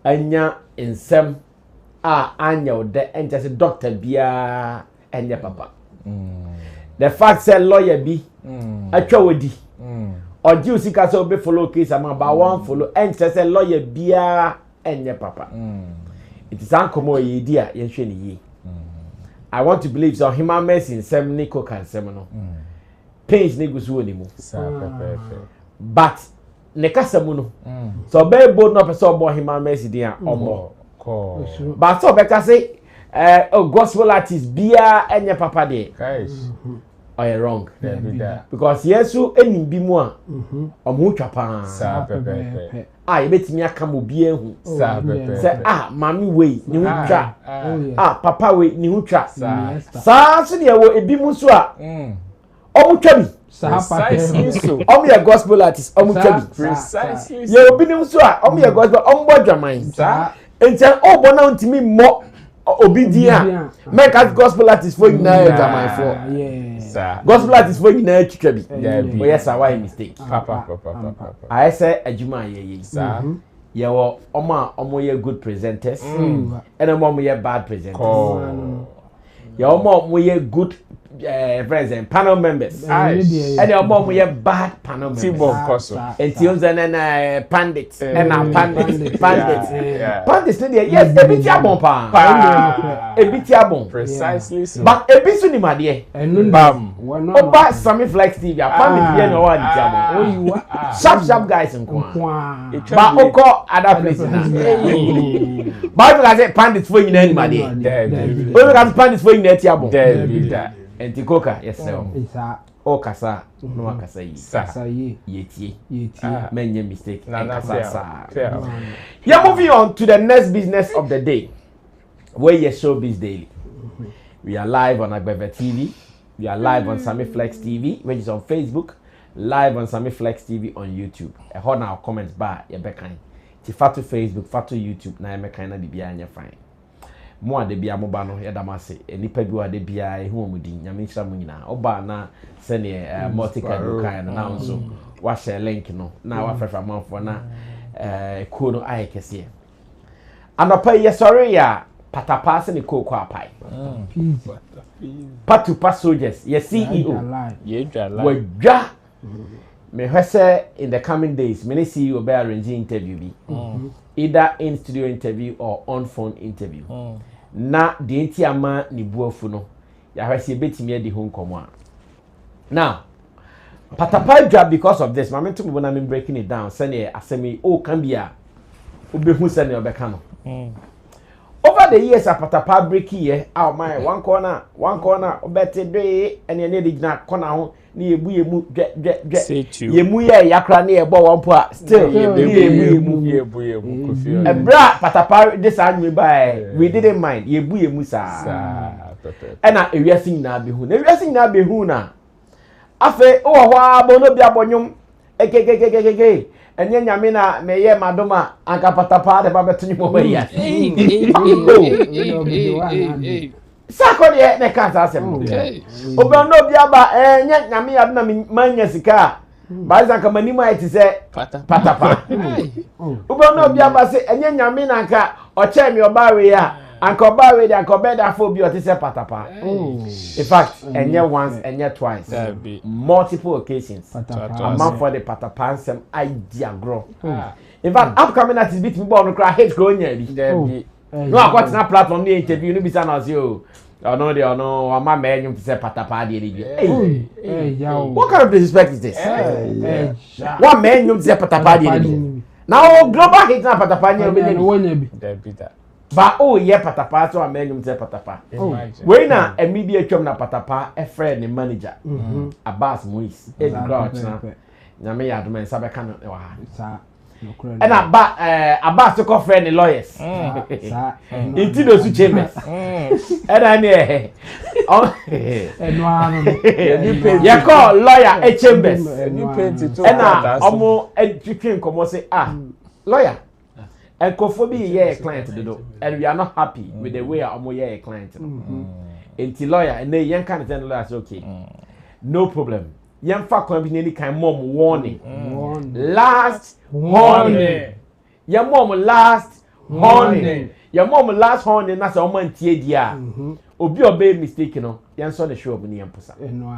anya in some anya de and just Dr. B and your papa. The fact say lawyer B a chawedi or do you see us be follow case about one follow and just a lawyer B and your papa. It is uncommon idea ye. I want to believe so human mess in some Nico can semino. Pains negusu anymore. But nekasamuno. So be bold not person born human mess idea or more. But so better say gospel artist beer and your papa day. Or you wrong. Because yesu eni bi mu a omu twapa. You bet me aka mo bia hu. Say mami we ni hu twa. Papa we ni hu twa. Sa so de wo ebi mu so a omu twa bi. Precisely so. Omu ye gospel artist omu twa bi. Precisely. Ye obi ni so a omu ye gospel omu bo dwaman. Enti obo na ntimi mo obidia make us gospel artist for na dwaman for. Gospel artist for na twitwa bi. Oh yes, why mistake. Papa. I say adwuma ye sir. Ye wo omo ye good presenters and omo ye bad presenters. Ye omo ye good friends and panel members. And omo ye bad panel members. And tions and pandits and pandits. Pandits yes, e bi ti abon pa. E bi ti abon. Precisely so. But e bi so ni made. Bam. Oba Sammy Flex TV, pandit here no one ti abon. Sharp guys in Kwa. But oko other places. But I say pandits for you na ni made. We can pandits for you na ti abon. Enti Koka yes sir. O kasa no akasa yi. Kasa yi. Yetie. Menye mistake. Na kasa. Yeah, moving on to the next business of the day. Where you showbiz daily. We are live on Agbeve TV. We are live on Sammy Flex TV, which is on Facebook. Live on Sammy Flex TV on YouTube. A hold our comments bar ye bekan. Ti fatu Facebook, fatu YouTube na ye mekan na bibia anya fine. Mo ade bia mo ba no ye damase enipa bi wa de bia ehu omudi nyame nhyira mo nyina oba na se ne multi-card kan na nso wa share link no na wa frefa manfo na ko no aye kese anopa ye sorry ya Patapaa se ne Koka apai Patapaa soldiers ye CEO ye dwa me hwese in the coming days many CEO be arrange interview bi either in studio interview or on phone interview. Na the entiama ni buafu no ya hwese betimi edi ho nkomo a. Now Patapaa job because of this mama to me when I'm breaking it down say asemi can be a obehu say ne obeka no. Over the years Patapaa break here out my one corner obete dey ene ene dey gina corner ho na yebu yemu ye yakra na yebo wonpo a still yemu ebra Patapaa this anwe by we didn't mind yebu sa ena ewiase nyina behu na ewiase nyina behu na afa o ho abono bia bonyum ekekekekeke enye nyame na meye madoma anka Patapaa de ba betunyi mo ya Sako de ne kasa asem. Oba no bia ba enye nyame ya na manya sika. Ba zanka manimo ayeti se Patapaa. Oba no bia ba se enye nyame na nka oche mi oba we ya. Anka oba we de anka obeda fo bi oti se Patapaa. In fact, enye once, enye twice. Multiple occasions. Among for the Patapaa sem idea grow. In fact, upcoming artists beat me born cry hate grow nya bi. No, I got na platform the interview no be say na you. No, they no, I'm a man you say Patapaa dey. What kind of disrespect is this? What man you say Patapaa dey? Now global hate na Patapaa dey be. Ba oh yeah Patapaa so amenyum say Patapaa. We na immediate twam na Patapaa e friend ni manager. Abbas Moise. E ground na. Nyame ya adom ensa be ka no e wa ha. Sa and Abbas to friend the lawyers. Into those chambers. And I near you call lawyer a chambers. And almost educating come say lawyer. And Kofobi yeah client to do. And we are not happy with the way our yeah client. Until lawyer and they young kind of lawyer say okay. No problem. Young fa company kind mom warning. Last warning. Your mom last warning. Your mom last warning na say o man tie dia. Obi obey mistake no. Yan so the show obni yamposa. No.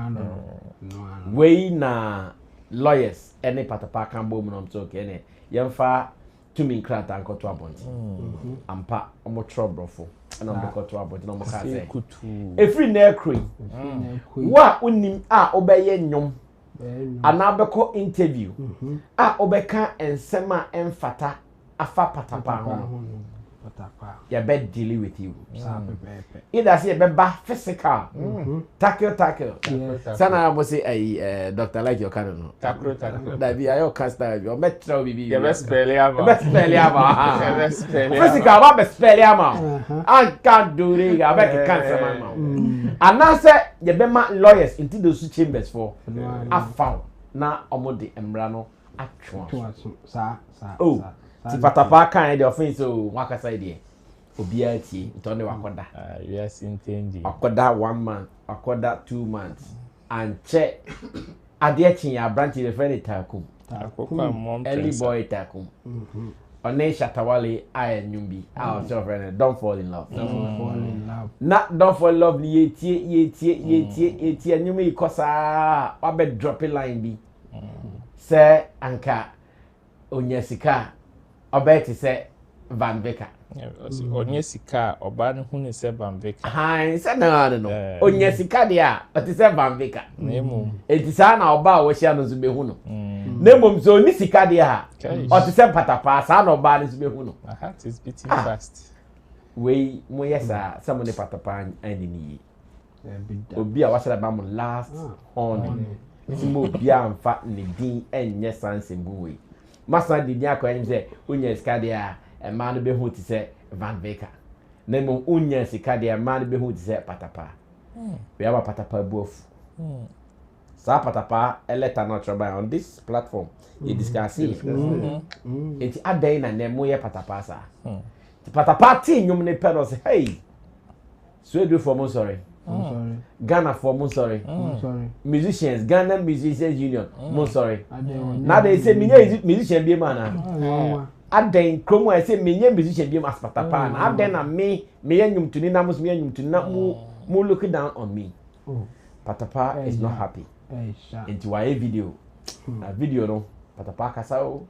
We na lawyers any Patapaa kan bo mu no so okay ne. Yan fa to me krata anko to abonti. Ampa omo troubleful. And I'm the to abonti no mo ka say. Every na kru. Wa unim obeye nyom. Anabeko interview. Obeka ensema emfata afa Patapaa ho. Ya be deal with you. Either say be ba physical. Tackle. Sana mo say doctor like your kind no. Tackle. That be ayo cast you metro bibi. You be spell am. Physical ba be spell am. I can't do it. I be cancer man. And now say you be ma lawyers into those chambers for afa na omode emra no atwa. Oh. Ti Patapaa kan the offense o wakasa dey obia tie ntonde wakoda yes intendi akoda 1 month akoda 2 months and che ade chin ya branch the friend Takum early boy Takum one Shatta Wale I nyumbi our friend don't fall in love don't fall in love ye tie nyumi ikosa obe drop line bi say anka onyesika Obeti say Van Veka. Onyesika oba hu ne say Van Veka. Hi, say no. Onyesika dia, oti say Van Veka. Nemu. Enti sa na oba wo hia no zo behu no. Nemu so ni sika dia, oti say Patapaa sa na oba no zo behu no. My heart is beating fast. We mo yesa some ne Patapaa anini. Obi a washara ba mo last on. Ti mo obi a mfa ne din enye sansem we. Masa di nya kwa say unya sika dia e ma no be hu ti say Van Veka. Na mo unya sika dia ma no be hu ti say Patapaa. We have a Patapaa both. Sa Patapaa eleta no trouble on this platform. You discuss it. Enti adai na nemo ye Patapaa sa. Ti Patapaa ti nyum ne pedo say hey. So do for mo sorry. Ghana for mo sorry. Musicians, Ghana Musicians Union, mo sorry. Now they say minye musician be man. Aden kromo I say minye musician be as Patapaa. Aden na me nyum tuni na mus me nyum tuni na mo looking down on me. Patapaa is not happy. Into why video. A video no Patapaa kasa o.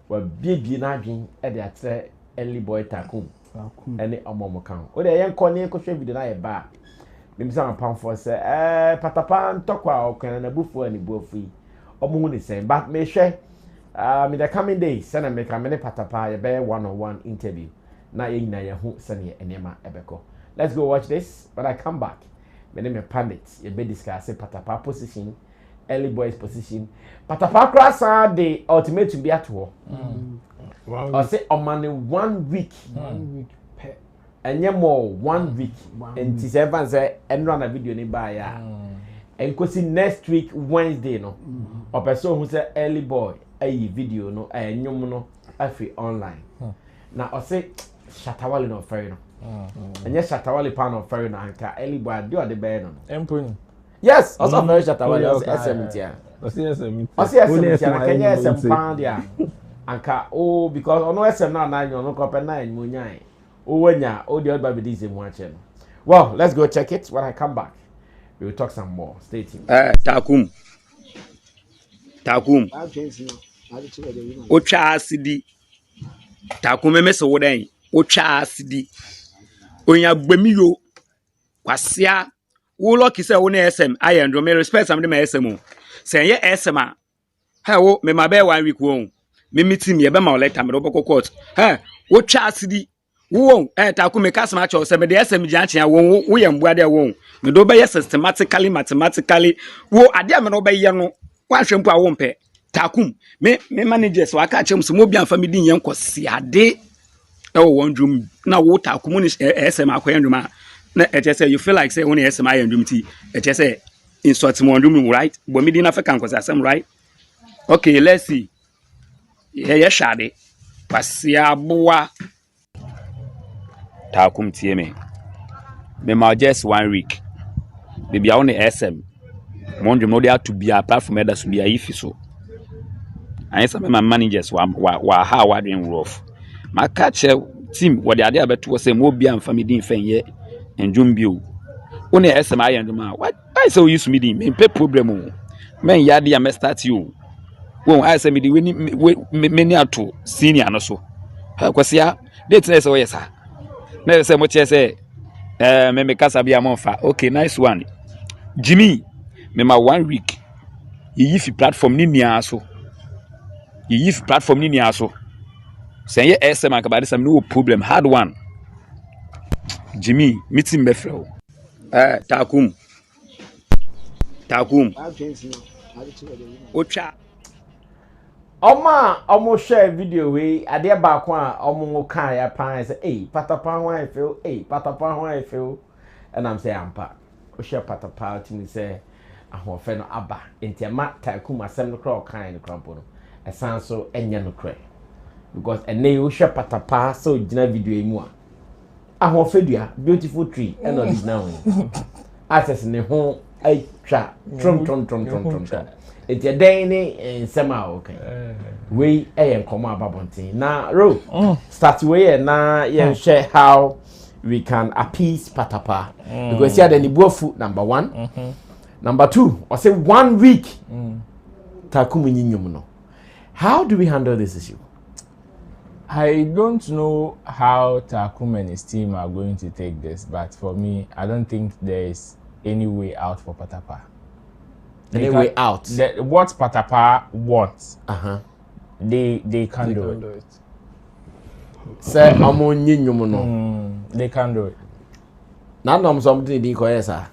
Wa bibi na adwen e de atre early boy Takum. Any omomo kan. O de yen kone ko hwe video na ye ba. Mimsa pam for say Patapaa ntokwa okana na bufu ani bufu yi omo ni say but me hwe in the coming days send me come ne Patapaa ye be one-on-one interview na ye nyina ye hu sene enema ebeko. Let's go watch this. When I come back me name Pandit ye be discuss Patapaa position, early boys position. Patapaa krasa the ultimatum be ato I say on 1 week. 1 week. And more 1 week. And this Evans and run a video nearby. And could see next week Wednesday no. Or person who say early boy a video no a no I free online. Now I say Shatta Wale no fair no. And yes Shatta Wale pan no fair no anka early boy do the bed no. Empony. Yes, also very Shatta Wale SMT. I see SMT. I see SMT. Can you SM pound ya? Anka because ono SM na na no copy 9 mo nyai. Wenya, the other baby this watching. Well, let's go check it. When I come back, we will talk some more. Stay tuned. Takum. Ocha asidi. Takum emese wodan. Ocha asidi. Onya gbemiyo. Kwasia. Wo lucky say wo na SM. I am me respect am me SM. Say ye SM a. Ha wo me mabe 1 week wo. Me meeting ye be ma letter me do court. Ha, ocha asidi. Wo Takum me cast match or some the SM Janchi we am where they won't. Me do be systematically, mathematically. Wo adia me no be yano. One shempo I won't pay. Takum me managers so I catch him some mobi and family yen kwasi ade. Oh, one room now what Takum is SM akwenduma. Na say you feel like say only SM I room tea. Say insert one room right. But me didn't African cause SM right. Okay, let's see. Yeah, Shade. Pasia boa. Takum tie me. Me ma just 1 week. Baby I want SM. Mondrum no there to be apart from others to be a if so. And some my managers wa how I doing rough. My catcher team what they are there but was say mo bia and family fen ye and jumbio. Only SM I and ma. What I so use me me pay problem. Men yadi am start you. Won I say me the many ato senior no so. Kwasia date say yes sir. Na say mo che say me kasa bia mo fa. Okay, nice one. Jimmy, me ma 1 week. You fi platform ni nia so. You fi platform ni nia so. Say ye SM an kabade some no problem hard one. Jimmy, meeting me fro. Takum. Ocha. Omo share video we ade ba ko a omo kan ya pan say Patapaa ho I feel Patapaa ho I feel and I'm say ampa o share Patapaa to me say ahofe no aba entiama Takum asem no kra kan no krampo no esan so enya no kra because ene o share Patapaa so gina video emu a ahofe dua beautiful tree and original access ne ho ai twa trom it's a day in summer okay. We come about now ro start way na share how we can appease Patapaa because here the Nibo food number 1 number 2 I say 1 week Takum nyinyum no. How do we handle this issue? I don't know how Takum and his team are going to take this, but for me I don't think there is any way out for Patapaa. Any way out. What Patapaa wants, they can do it. Say amo nyinyum no. They can do it. Now no something they call sir.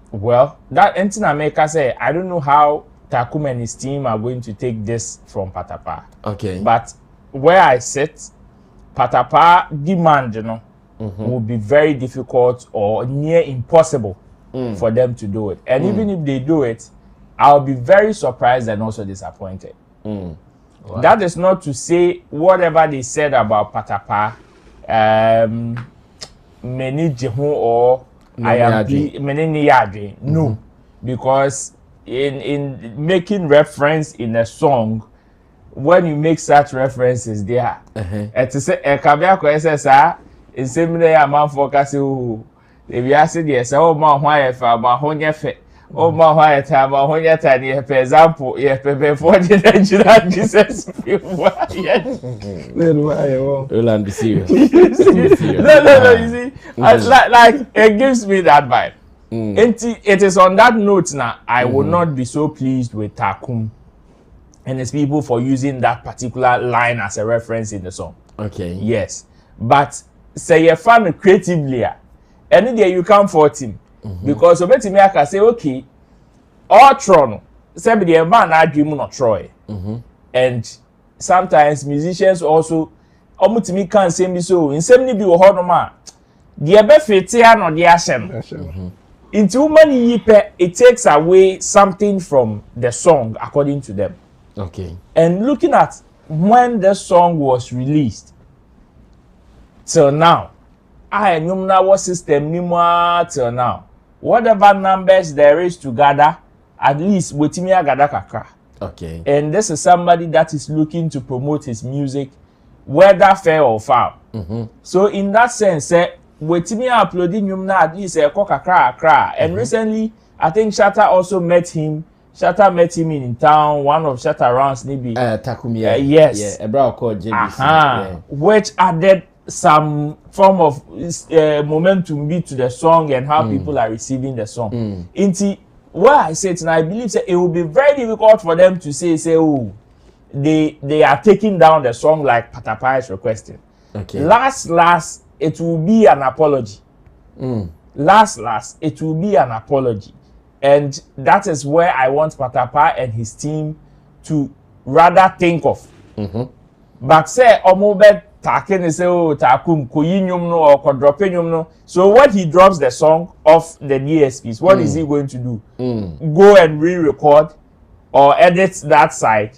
Well, that entina maker say I don't know how Takum and his team are going to take this from Patapaa. Okay. But where I sit, Patapaa demand, will be very difficult or near impossible for them to do it. And even if they do it, I'll be very surprised and also disappointed. Wow. That is not to say whatever they said about Patapaa, many jihu or I am many yadri. No, because in making reference in a song, when you make such references there, and to say a caveat SSR is similar amount for Cassie. If you ask yes, oh, my wife, my honey, oh, my wife, my honey, tiny, for example, yes, before the Nigerian Jesus. You'll be serious. No, you see, like it gives me that vibe. It is on that note now, I would not be so pleased with Takum and his people for using that particular line as a reference in the song. Okay. Yes. But say you're fan creatively, any day you come for him. Because obeti me aka say, okay, all Tron, say the man I dream not Troy. And sometimes musicians also omutimi can say me so in same ni bi wo no ma. The ebe fete no the asem. Into woman yipe, it takes away something from the song according to them. Okay. And looking at when the song was released till now, I know what system anymore till now. Whatever numbers there is to gather, at least wetimi agada kakra. Okay. And this is somebody that is looking to promote his music, whether fair or foul. So in that sense, wetimi uploading him now at least a Koka kakra. And recently, I think Shatta also met him. Shatta met him in town. One of Shatta rounds, maybe. Takum, yes. Yeah, a bro called JBC. Which added some form of momentum to the song and how people are receiving the song. Inti, where I say it, and I believe it will be very difficult for them to say, oh, they are taking down the song like Patapaa is requesting. Okay. Last it will be an apology. Last, it will be an apology. And that is where I want Patapaa and his team to rather think of. But say, Omobe Taken say, oh, Takum, Koyinyum no, or Kodropenyum no. So when he drops the song off the DSPs, what is he going to do? Go and re-record or edit that side?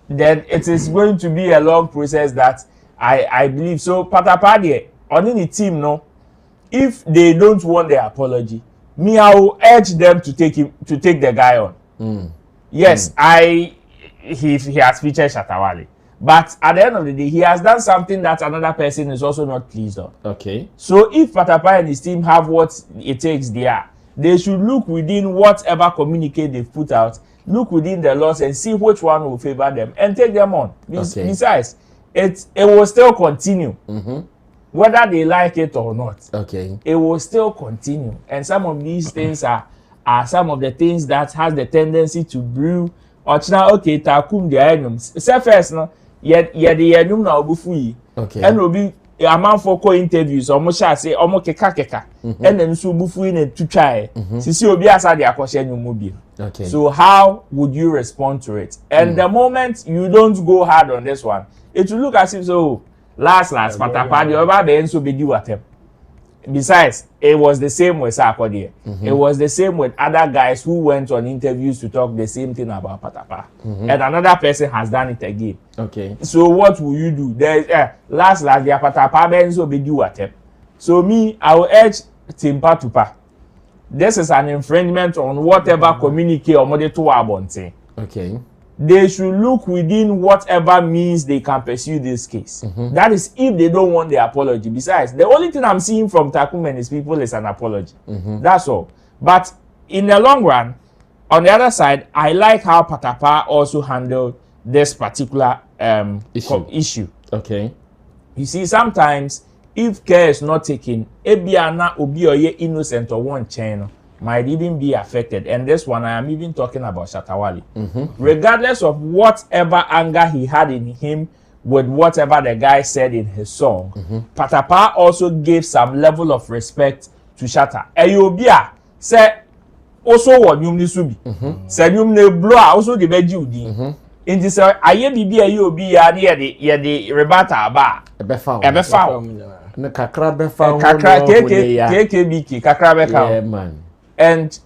Then it is going to be a long process that I believe. So Patapaa, on any team, no, if they don't want the apology, me, I will urge them to take the guy on. Yes, he has featured Shatta, but at the end of the day, he has done something that another person is also not pleased on. Okay. So if Patapaa and his team have what it takes there, they should look within whatever communique they've put out, look within the laws and see which one will favor them and take them on. Besides, it will still continue. Whether they like it or not, it will still continue. And some of these things are some of the things that has the tendency to brew. Or okay, Takum the enums. Say first, no, yet the enum na obufu. And will be a man for co-interviews. Almost shall say, almost keka. And then so bufu in it to try. Sisi obi asa the akoshe nyumubi. So how would you respond to it? And the moment you don't go hard on this one, it will look as if so. Last, Patapaa, the other day, so be do at him. Besides, it was the same with Sarkodie. It was the same with other guys who went on interviews to talk the same thing about Patapaa. And another person has done it again. So what will you do? There, last, the Patapaa, then so be do at him. So me, I will urge Team Patapaa. This is an infringement on whatever communique or model to Abonte. They should look within whatever means they can pursue this case. That is if they don't want the apology. Besides, the only thing I'm seeing from Takum and his people is an apology. That's all. But in the long run, on the other side, I like how Patapaa also handled this particular issue. You see, sometimes if care is not taken, Ebiana Obi or ye innocent or one channel might even be affected. And this one, I am even talking about Shatta. Regardless of whatever anger he had in him with whatever the guy said in his song, Patapaa also gave some level of respect to Shatta. Eyobia say also what nyumni subi. Say nyumne blow also the beji in this aye bibi ayobi ya de rebata ba. Ebefa. Na kakra befa. Kakra KKBK kakra befa. Yeah, man.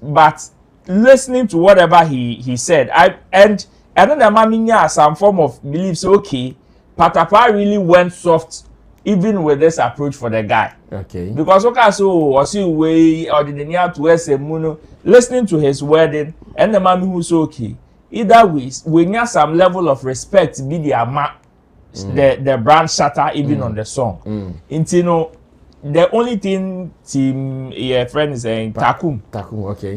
But listening to whatever he said, and then the mammy has some form of beliefs. Okay, Patapaa really went soft, even with this approach for the guy. Because okay, so was he way or did he have to wear some muno? Listening to his wedding, and the mammy who's okay. Either ways, we need some level of respect. Be the the brand Shatta even on the song. Intino. The only thing team friend is saying Takum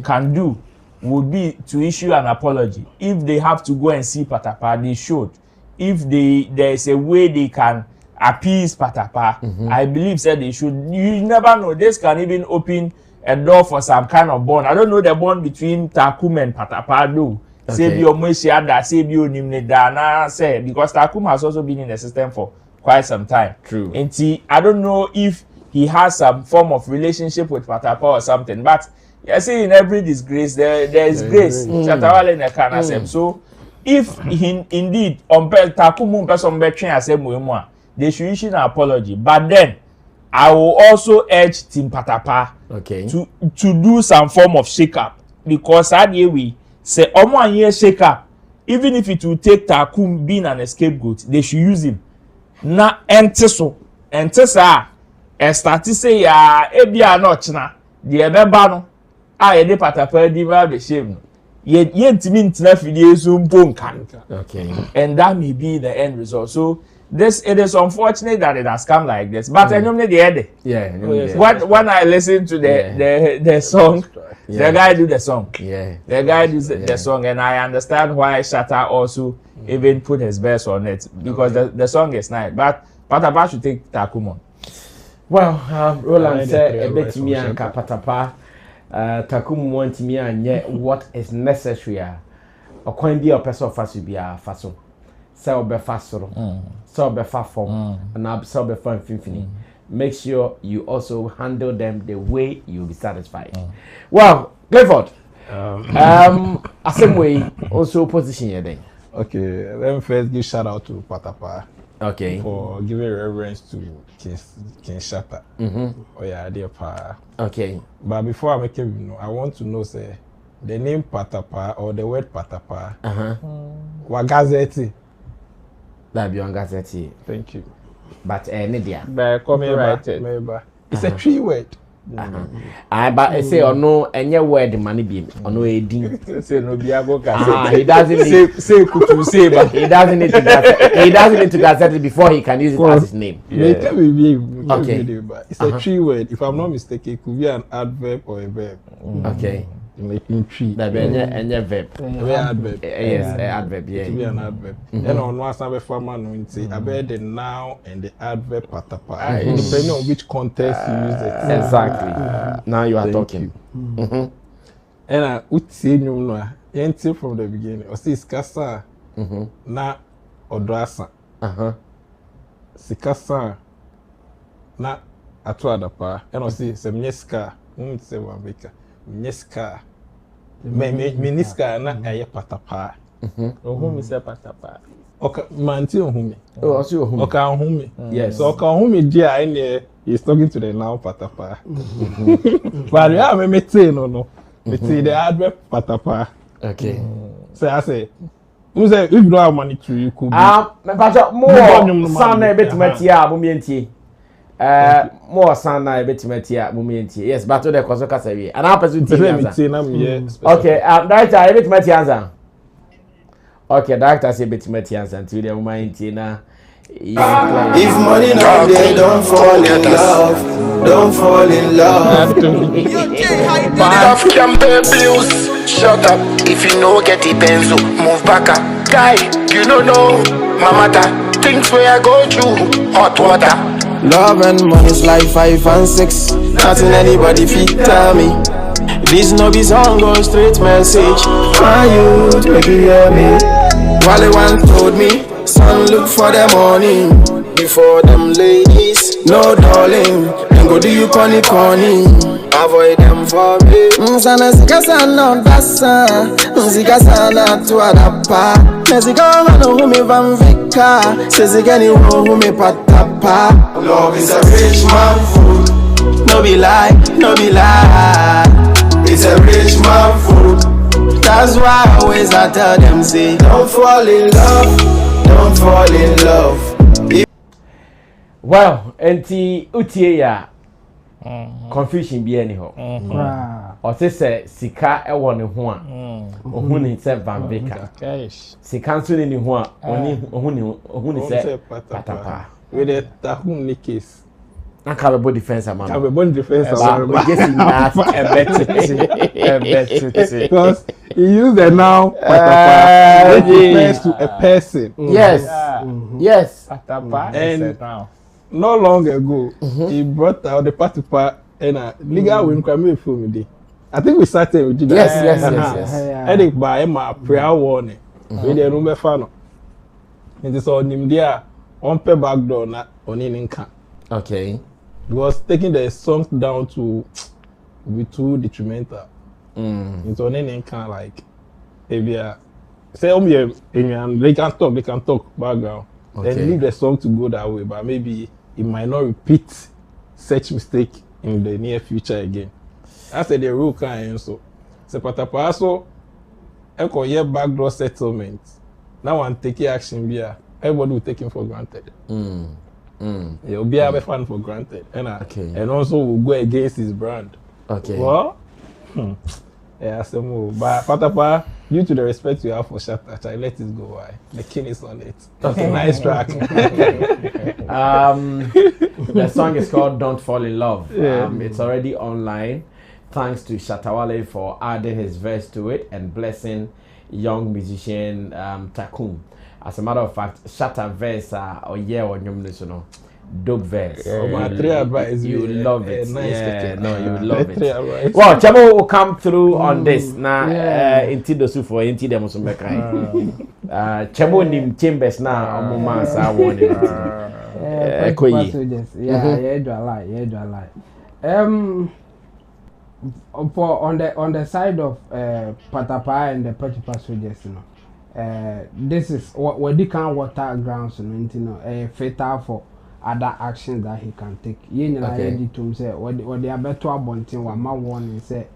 can do would be to issue an apology. If they have to go and see Patapaa, they should. If there is a way they can appease Patapaa, I believe that they should. You never know. This can even open a door for some kind of bond. I don't know the bond between Takum and Patapaa though. Say be Omoisiada, say be Onimnedana, say because Takum has also been in the system for quite some time. True. And see, I don't know if he has some form of relationship with Patapaa or something, but you see, in every disgrace there is grace. Shatta in the can so if indeed Takum person between as they should issue an apology. But then I will also urge Team Patapaa to do some form of shake-up, because that we say one year shake-up, even if it will take Takum being an scapegoat, they should use him. Na entiso start to say ya ebia no china de ebeba no a ye de Patapaa di ba be shame no ye ntimi ntina fidie so mponka. And that may be the end result. So it is unfortunate that it has come like this, but when I listen to the song, the guy do the song, the guy do the song, and I understand why Shatta also even put his best on it, because the song is nice. But Patapaa should take Takum on. Well, Roland said a bit me and Patapaa Takum want me and yet what is necessary. A coin be a person of us be a faso. Sell be faso, sell be fafom, and ab sell be fun finfini. make sure you also handle them the way you'll be satisfied. Well, Clifford, same way also position your day. Okay, let me first give shout out to Patapaa. Okay. For giving reverence to King Shatta. Oh yeah, dear pa. Okay. But before I make it, I want to know, say, the name Patapaa or the word Patapaa. What gazette? That be on gazette. Thank you. But Nidia. By copyrighted. Maybe. It's a tree word. But I say or no any word money be or no edin. Say no be abo He doesn't need say kutu say but he doesn't need to gazette. He doesn't need to gazette it before he can use it as his name. Okay. It's a tree word. If I'm not mistaken, it could be an adverb or a verb. Okay. Making tree. That be any verb. Adverb. Yes, adverb. Yeah. It could be an adverb. And on one side, farmer no say about the noun and the adverb Patapaa. Depending on which context you use it. Exactly. Now you are talking. And I would say no until from the beginning. Or say skasa na odrasa. Sikasa na atuadapa. And I say semyeska. Say one baker. Myeska. Meniska na eye Patapaa. Ohumi say Patapaa. Okay, manti ohumi. Oh, also ohumi. Okay, ohumi. Yes. So okay, ohumi dia any he's talking to the noun Patapaa. But yeah, me say no. Me say the adverb Patapaa. Okay. So I say, who say if you don't have money to you could be. Me pacha more son na betimati abumyentie. More son na betimati abumyentie. Yes, but to the koso kasa wi. And our person answer. Okay, director betimati answer. Okay, director say betimati answer until the moment na if money not there, don't fall in love. Don't fall in love. Enough can pay bills. Shut up. If you know get the benzo, move back up. Guy, you don't know. Mamata, things where I go through. Hot water. Love and money's like 5 and 6. Nothing anybody fit tell me. This no be song, go straight message. My youth, make you hear me. Wale one told me, son, look for the money before them ladies. No darling, then go do you corny. Avoid them for me. Sana sika sana basa, sika sana tuadapa. Sika hano humi vamvika, sika ni humi Patapaa. Love is a rich man food. No be lie, no be lie. It's a rich man food. That's why always I tell them, say, don't fall in love, don't fall in love. Well, enti utie ya confusion bi ani ho. O se sika e wo ne ho a. Ohun ni se Vanvika. Sika nso ni ho a, ohun ni se Patapaa. With the Takum case. I can't be body defense, man. Can't be body defense, because he used the noun Patapaa, which refers to a person. Yes, yes. Patapaa and not long ago, he brought out the Patapaa and legal win crime film day. I think we started with that. Yes. I think by my prayer warning, we the room fan. It is on him there on pay back door na on in can. Okay. Because taking the songs down to be too detrimental. It's on any kind like maybe say they can talk background. Okay. Then leave the song to go that way, but maybe it might not repeat such mistake in the near future again. That's the rule kind so. So Patapaa so echo year backdoor settlement. Now I'm taking action here. Everybody will take him for granted. He'll be a fan for granted. And also will go against his brand. Okay. Well, yeah, so move. But Patapaa, due to the respect you have for Shatta, I let it go. Why? The king is on it. Okay. Nice track. The song is called Don't Fall in Love. It's already online. Thanks to Shatta Wale for adding his verse to it and blessing young musician Takum. As a matter of fact, Shatta verse or dope verse. You love it. You love it. Well, Chamo will come through on this. Now, into the Sufo, into the Musumbekai. Chamo nim chambers now, Mama, Patapaa soldiers. Yeah, Dry. For on the side of Patapaa and the Patapaa soldiers, you know, this is what they can water grounds, you know, fatal for other actions that he can take. You know, I to say what they are better about what my warning say.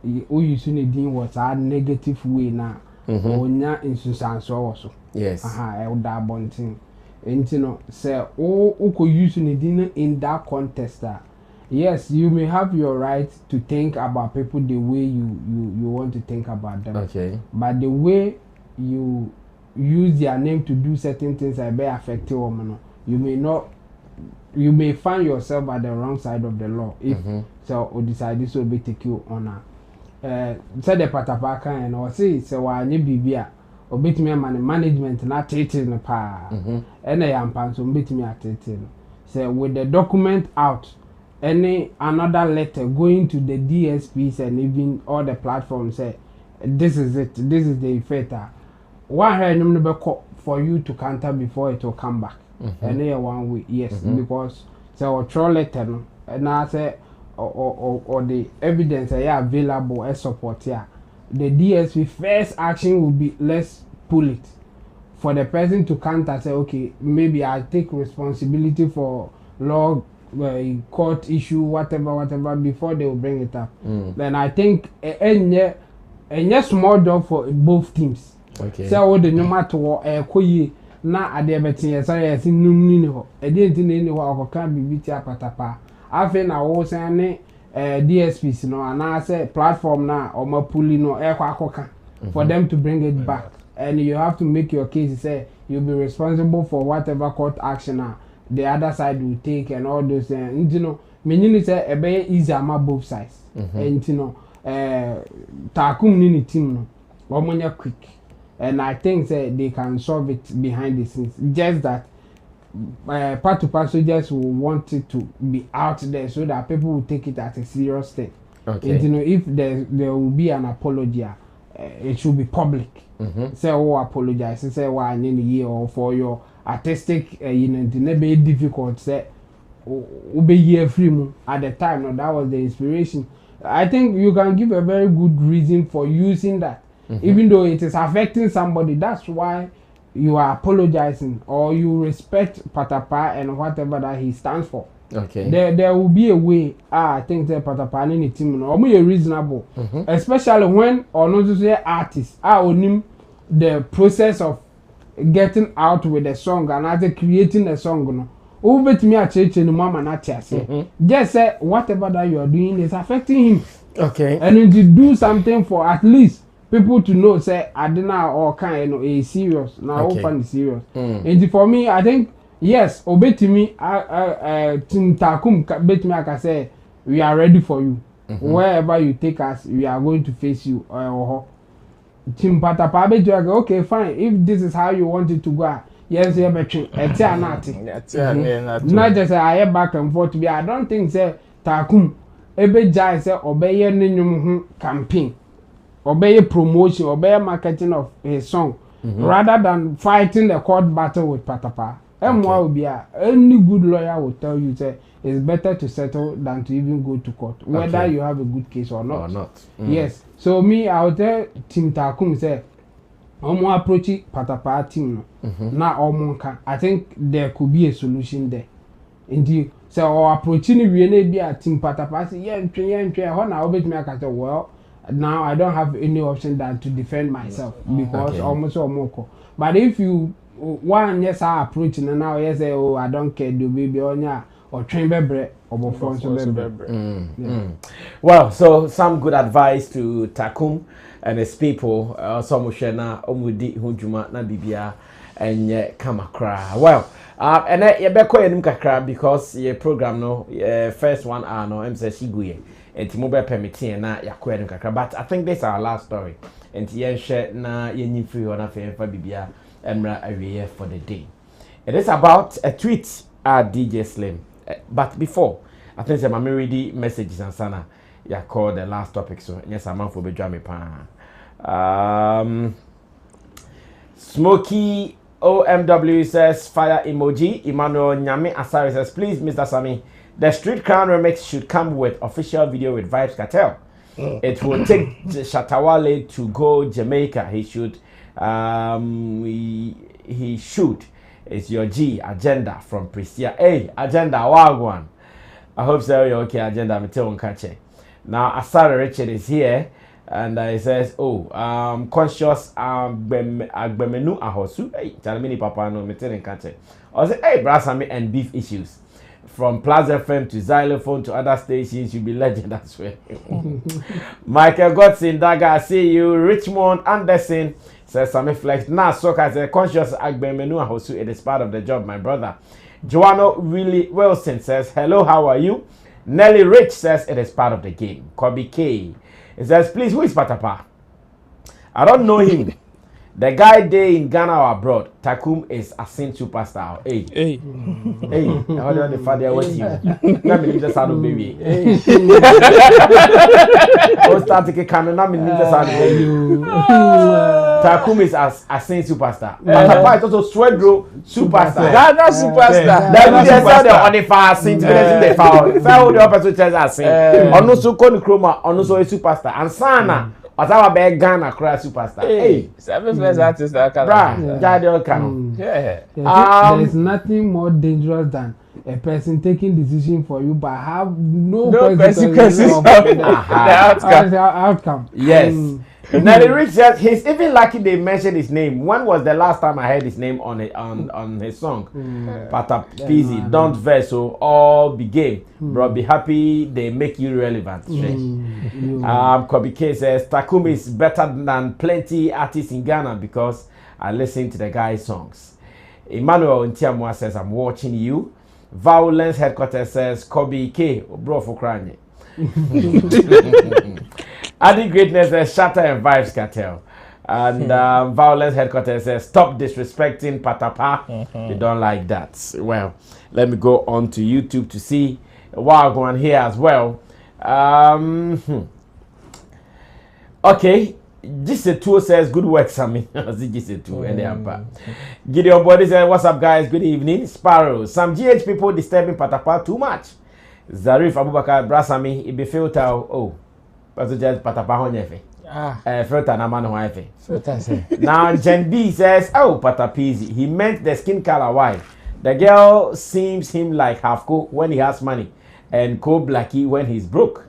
Who you see the was a negative way now. Onya instance also. Yes. That bunting. And you know, say who could use in that context that. Yes, you may have your right to think about people the way you want to think about them. Okay. But the way you use their name to do certain things that may affect you, you may find yourself at the wrong side of the law if so or decide this will be take you on said the Patapaa and or say why bibia or bit me management not taking the pa and I am so bit me at it. Say with the document out. Any another letter going to the DSPs and even all the platforms say this is it, this is the effect. One for you to counter before it will come back. And then one way, yes, because so troll letter and I say or the evidence available as support here. The DSP first action will be let's pull it. For the person to counter say okay, maybe I take responsibility for law court issue, whatever, before they will bring it up. Then I think a small job for both teams. Okay. So the no matter what koye na ade betin say yes num ni ho. E dey ntin ni ho akoka bibiti Patapaa. Afi na wo say ne DSPs no and say platform na o ma puli no akoka for them to bring it back. And you have to make your case say you'll be responsible for whatever court action the other side will take and all those things. You know, meaning say a very easy ama both sides. And you know, Takum nini team no, or quick. And I think that they can solve it behind the scenes. Just that Patapaa soldiers will want it to be out there so that people will take it as a serious thing. Okay. And you know, if there will be an apology, it should be public. Say apologize. Say why in a year or for your artistic, be difficult. Say, be year free at the time. No, that was the inspiration. I think you can give a very good reason for using that, even though it is affecting somebody. That's why you are apologizing or you respect Patapaa and whatever that he stands for. Okay. There will be a way. I think the Patapaa in the team or more reasonable, especially when or not to say artists. Onim the process of getting out with the song and after creating the song. No, over to me at church and mama not say. Just say whatever that you are doing is affecting him. Okay. And if you do something for at least people to know, say I don't know or kind of a serious now open serious. And for me, I think. Yes, obey to me. Team Takum, bet me. I can say we are ready for you. Wherever you take us, we are going to face you. Team Patapaa, bet you. Okay, fine. If this is how you want it to go, yes, you bet you. Not just I back and forth. I don't think say Takum. Ebe jai say obey your campaign, obey promotion, obey marketing of his song, rather than fighting the court battle with Patapaa. Any good lawyer will tell you that it's better to settle than to even go to court, whether you have a good case or not. Yes. So me, I will tell Team Takum say, Omo approach Patapaa team. Now, I think there could be a solution there. Indeed, so our approaching we be a Team Patapaa say, well, now I don't have any option than to defend myself because almost or but if you one yes I approach and now yes I don't care do baby or train bebre or phone. Well, so some good advice to Takum and his people. Some shena omudi hujuma na bibia and kamakra. Well, and you be koye kakra because your program no first 1 hour no em say shiguye and mobile permitting na yakoye kakra. But I think this is our last story. And yen share na yen free on a fa bibia Emra area for the day. It is about a tweet at DJ Slim. But before, I think I'm already messages and sana. Yeah, call the last topic. So yes, I'm for be drama pan. Smokey OMW says fire emoji. Emmanuel Nyame Asari says, please, Mr. Sammy, the Street Crown remix should come with official video with Vibes Cartel. It will take Shatta to go Jamaica. He should. He should. It's your G agenda from Priscilla. Hey, agenda, wagwan. I hope so. You're okay, agenda. I'm telling you, now Asari Richard is here. And he says, conscious agbemenu ahosu. Hey, tell me papa no meeting catch. I say, hey, Brasami and beef issues. From Plaza FM to Xylophone to other stations, you'll be legend as well. Michael Godson, Daga, I see you. Richmond Anderson says, Sammy Flex. Nah, Soka says, conscious agbemenu ahosu. It is part of the job, my brother. Joanna Wilson says, hello, how are you? Nelly Rich says, it is part of the game. Kobe K. He says, please, who is Patapaa? I don't know him. The guy there in Ghana or abroad, Takum is a sin superstar. Hey. Hey. Hey. How do you father with you? Let me just have a baby. Oh, start to get canon. Let me just have a baby. Takum is a sin superstar. Patapaa is also Swedro superstar. Ghana superstar. That we just said on the far sin to the far. Found the opposite chance as sin. On also Koni Chroma, on also a superstar. And Sana. As our big Ghana cry superstar. Hey, Sammy Flex artist that can. Yeah. There is nothing more dangerous than a person taking decision for you but have no consequences of the outcome. Yes. Now the Rich says he's even lucky they mentioned his name. When was the last time I heard his name on his song? Patapaa, don't vex, so all be game. Bro, be happy they make you relevant. Kobe K says Takum is better than plenty artists in Ghana because I listen to the guy's songs. Emmanuel Ntiamwa says I'm watching you. Violence Headquarters says Kobe K, bro for crying. Adding greatness says Shatta and Vibes Cartel. And Violence Headquarters says stop disrespecting Patapaa. They don't like that. Well, let me go on to YouTube to see what going on here as well. Okay. Gisetu says good work, Sammy. Gisetu and the Gideon Body says, what's up, guys? Good evening. Sparrow. Some GH people disturbing Patapaa too much. Zarif Abubakar Brasami, it be filter. Oh, but just Patapaa on your filter na man on Now Jen B says, oh, Patapaa, he meant the skin color. Why? The girl seems him like half cool when he has money and cold blacky when he's broke.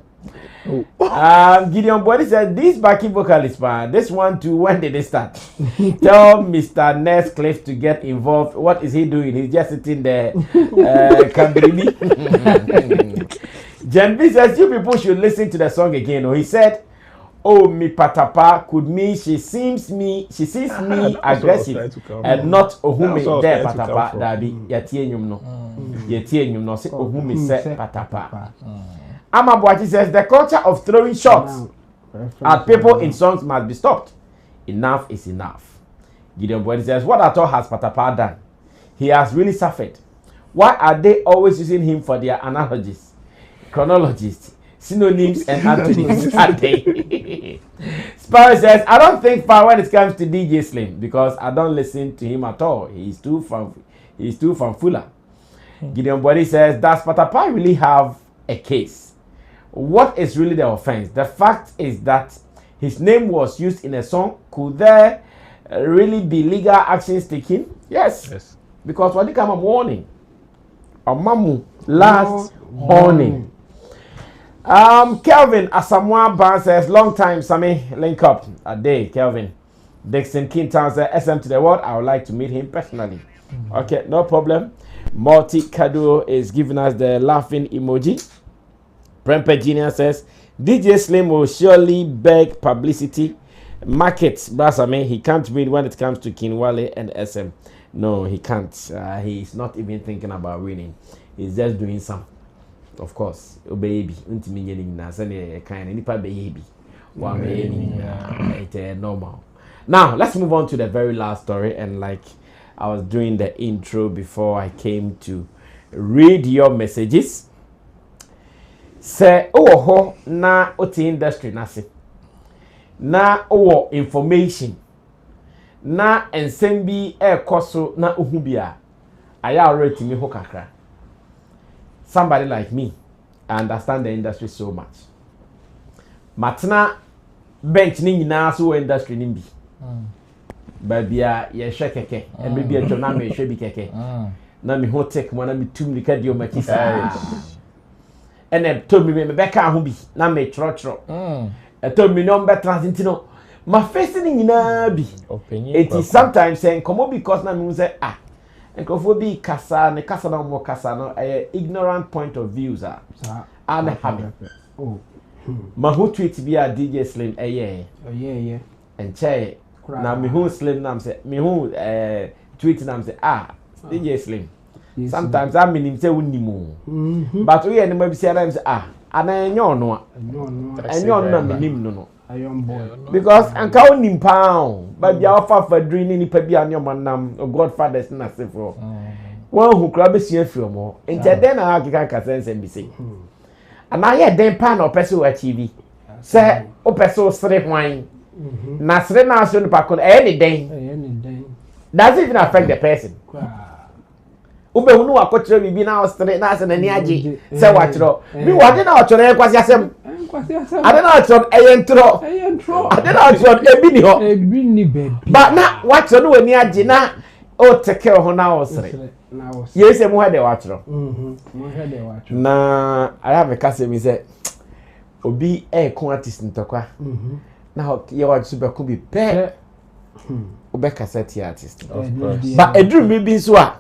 Gideon Body said, this backing vocalist, man, this one too, when did they start? Tell Mr. Ness Cliff to get involved. What is he doing? He's just sitting there. Jen B says, you people should listen to the song again. He said, oh, me Patapaa could mean she sees me aggressive and not ohumi there Patapaa. Daddy, yatienyum no. Yatienyum no say ohumi se Patapaa. Amabuachi says the culture of throwing shots at people in songs must be stopped. Enough is enough. Gideon Boyd says, what at all has Patapaa done? He has really suffered. Why are they always using him for their analogies, chronologies, synonyms, and antonyms? Sparrow says, I don't think far when it comes to DJ Slim because I don't listen to him at all. He's too fanfula. Gideon Boyd says, does Patapaa really have a case? What is really the offense? The fact is that his name was used in a song. Could there really be legal actions taken? Yes. Because what they come a warning. A mamu last warning. Kelvin Asamoah Ban says, long time, Sammy, link up a day, Kelvin. Dixon Kintown says, SM to the world, I would like to meet him personally. Okay, no problem. Multi Kadu is giving us the laughing emoji. Prempe Junior says, DJ Slim will surely beg publicity. Markets, Brasame, he can't win when it comes to King Wale and SM. No, he can't. He's not even thinking about winning. He's just doing some. Of course, baby. Normal. Now, let's move on to the very last story. And like I was doing the intro before I came to read your messages. Say, oh, na oti industry nasi. Na information. na ensem bi ekoso na ohu bia aya already me ho kakra. Somebody like me, I understand the industry so much. Matna bench ni nyina so industry ni bi. Babia ye hwe keke, e be bia na me hwe bi keke. Na me ho take mo na me tum ni kadio makisa. Ene to me beka ho bi na me chro. E to me no betra ntino. Ma face ni nyina bi. It is sometimes saying come because na me say Enkofobi kasa ne kasa na mo kasa no ignorant point of views are have. Oh. Ma who tweet be a DJ Slim yeah. And che na me who Slim nam say me who tweet nam say DJ Slim. Yes, sometimes I mean him say unnimu. But we any maybe say am say ana enyo no. Enyo no me nim no. Because anka onim pound but ya offer for dreaming ni pa bia ne manam godfathers na sefo one who kra be sia fi omo ente den na akika kasense bi se ana ye den pa na opeso achieve se opeso sere hwan na sere na so ni pa ko any den does it even affect the person ube hunu akochire bibi na osere na ase na ni age se wachiro bi wade na ochoro e kwasi asem I don't know it's on ayentro. I don't know it's on ebini ho. Ebini baby. But na watch no we ni age na o take ho na osre. Yes, mo he de watchro. Mo he de watchro. Na I have a case me say obi kon artist ntokwa. Na ye watch super ku bi pe. Obe cassette artist. But edru me bi so a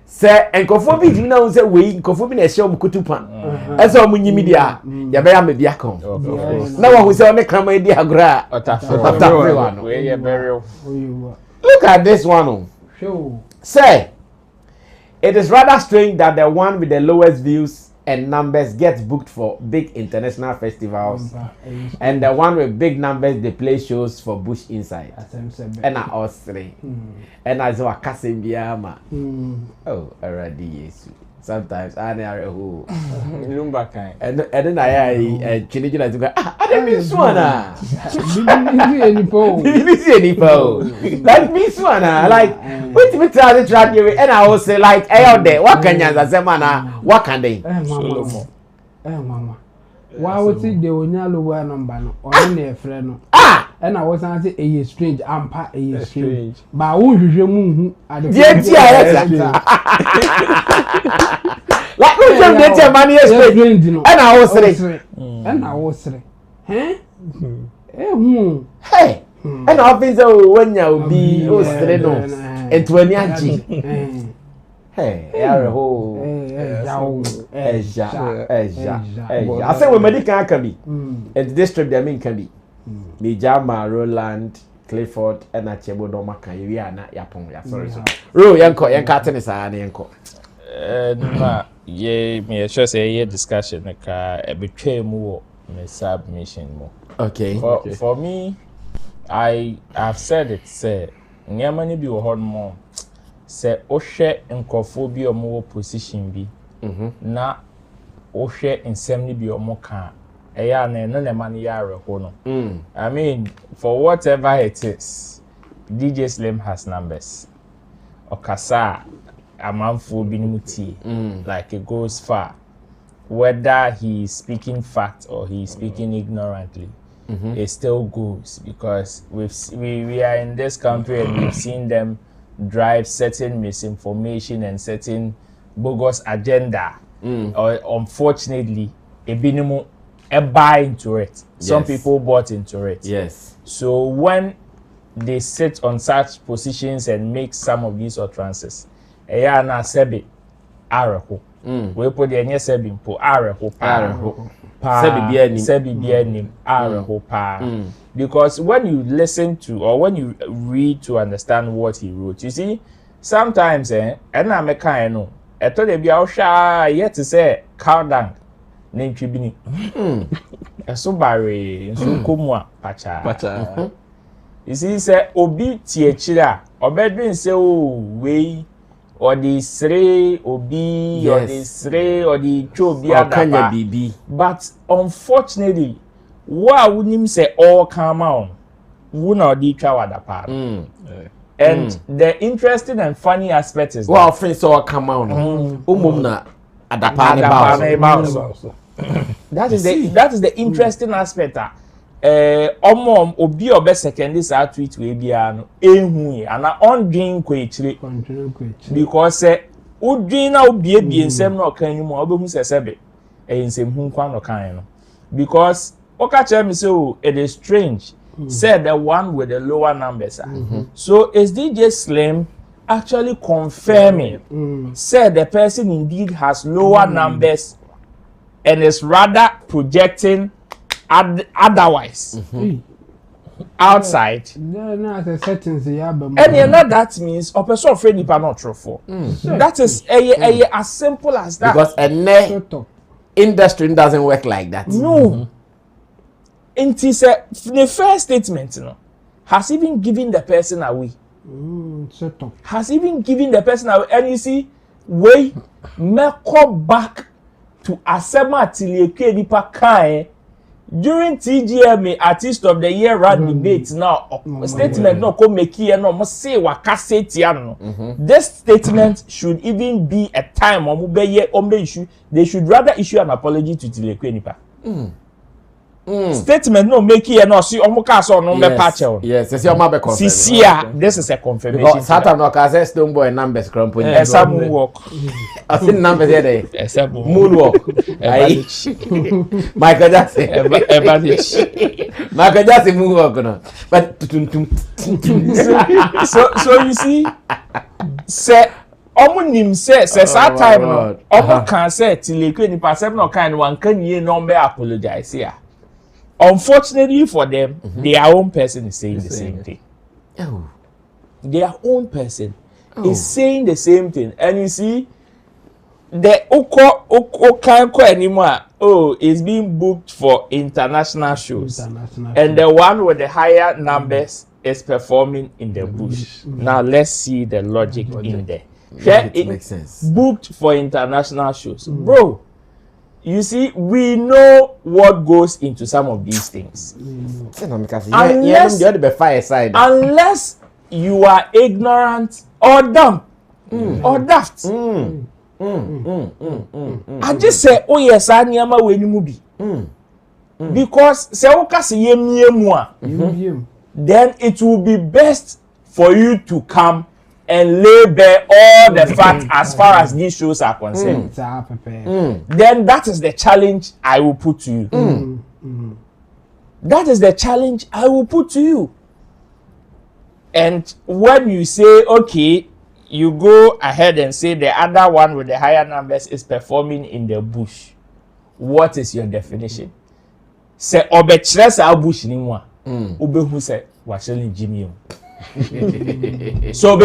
say enkofo bi dina won say we enkofo bi na ehye om kutupa ese om nyimi dia ya be ya me bia kon na wa hu say on krama di agora otafre we ye burial. Look at this one. Say it is rather strange that the one with the lowest views and numbers gets booked for big international festivals and the one with big numbers they play shows for bush inside and are all three and as wa kasembia ma already yes sometimes I never who number kind and then I change like I don't miss one like miss one like wait me try to track you and I will say like out there what can you say man what can they mama why would it the onyalo wa number no on na efre no and I was say a strange ampa a strange ba wo hwehwe mu hu ade like we just get your money strange and I was say hey and I think so when you be o stre no into any aji hey ho I say we medical can be and this trip they mean can be me Jama Roland Clifford and Achebo no maka we are na yapon ya sorry so ro yanko tennis na yanko na ye me sure say ye discussion ka e between mu me submission mo okay for me I have said it say nyama ni bi wo hon mo say o hwe nkofo bi omo position bi na o hwe nsem ni bi omo ka eya na no na man ya reho no I mean for whatever it is DJ Slim has numbers okasa amanfo bi ni mutie like it goes far whether he is speaking fact or he is speaking ignorantly it still goes because we are in this country and we've seen them drive certain misinformation and certain bogus agenda or unfortunately ebinimu buy into it. Some people bought into it. Yes. So when they sit on such positions and make some of these utterances, eya na sebi areho. We put the enye sebi mpo areho pa. Sebi bianim areho pa. Because when you listen to or when you read to understand what he wrote, you see sometimes ena meka no eto de bia ohwa yet say cow dung nentwibini eso bare nso komua pacha you see say obi tiechira obedwin say o we or the sre obi or the sre or the chobi adaba bibi but unfortunately wa wunim say all come on who no di twa wadapa. And the interesting and funny aspect is well, friends all come out. Na adapa ne bounce. That is the interesting aspect. Omom obi obe second this tweet we bia no ehu and on drink kwechire because udwin na obi nsem na okan mu obehu sesebe nsem hu kwa no kan no because okache me say it is strange said the one with the lower numbers so is DJ Slim actually confirming said the person indeed has lower numbers and is rather projecting otherwise outside the settings and that means a person afraid nipa not true for that is as simple as that because a industry doesn't work like that. No. And the first statement has even given the person away. Has even given the person away. And you see, we may come back to Asema Tileke Nipa Kai during TGMA Artist of the Year round debate now. Statement no come make here no must say wakasetiano. This statement should even be a time issue. They should rather issue an apology to Tileke Nipa. Statement no make here no see omuka so no me patch on. Yes, this your mabe confirm. This is a confirmation. Because Shatta no ka say stone boy numbers cramp. Esa moonwalk. I think numbers there. Esa moonwalk. Michael Jackson. Michael Jackson moonwalk no. But so you see say omunim say that time no omu kan say Tileke ni person no kind one can ye no be apologize here. Unfortunately for them, their own person is saying the same thing. Their own person is saying the same thing. And you see, the Okanko anymore, is being booked for international shows. And the one with the higher numbers is performing in the bush. Now let's see the logic in there. It makes sense. Booked for international shows. Bro, you see, we know what goes into some of these things. Unless you are ignorant or dumb or daft. I just say, oh yes, I niyama we ni mubi. Because se okasi yemua, then it will be best for you to come and lay bare all the facts as far as these shows are concerned. Then that is the challenge I will put to you. That is the challenge I will put to you. And when you say, okay, you go ahead and say the other one with the higher numbers is performing in the bush. What is your definition? Say, obetres a bush ni mwa. Obehu say, washeli Jimmy. So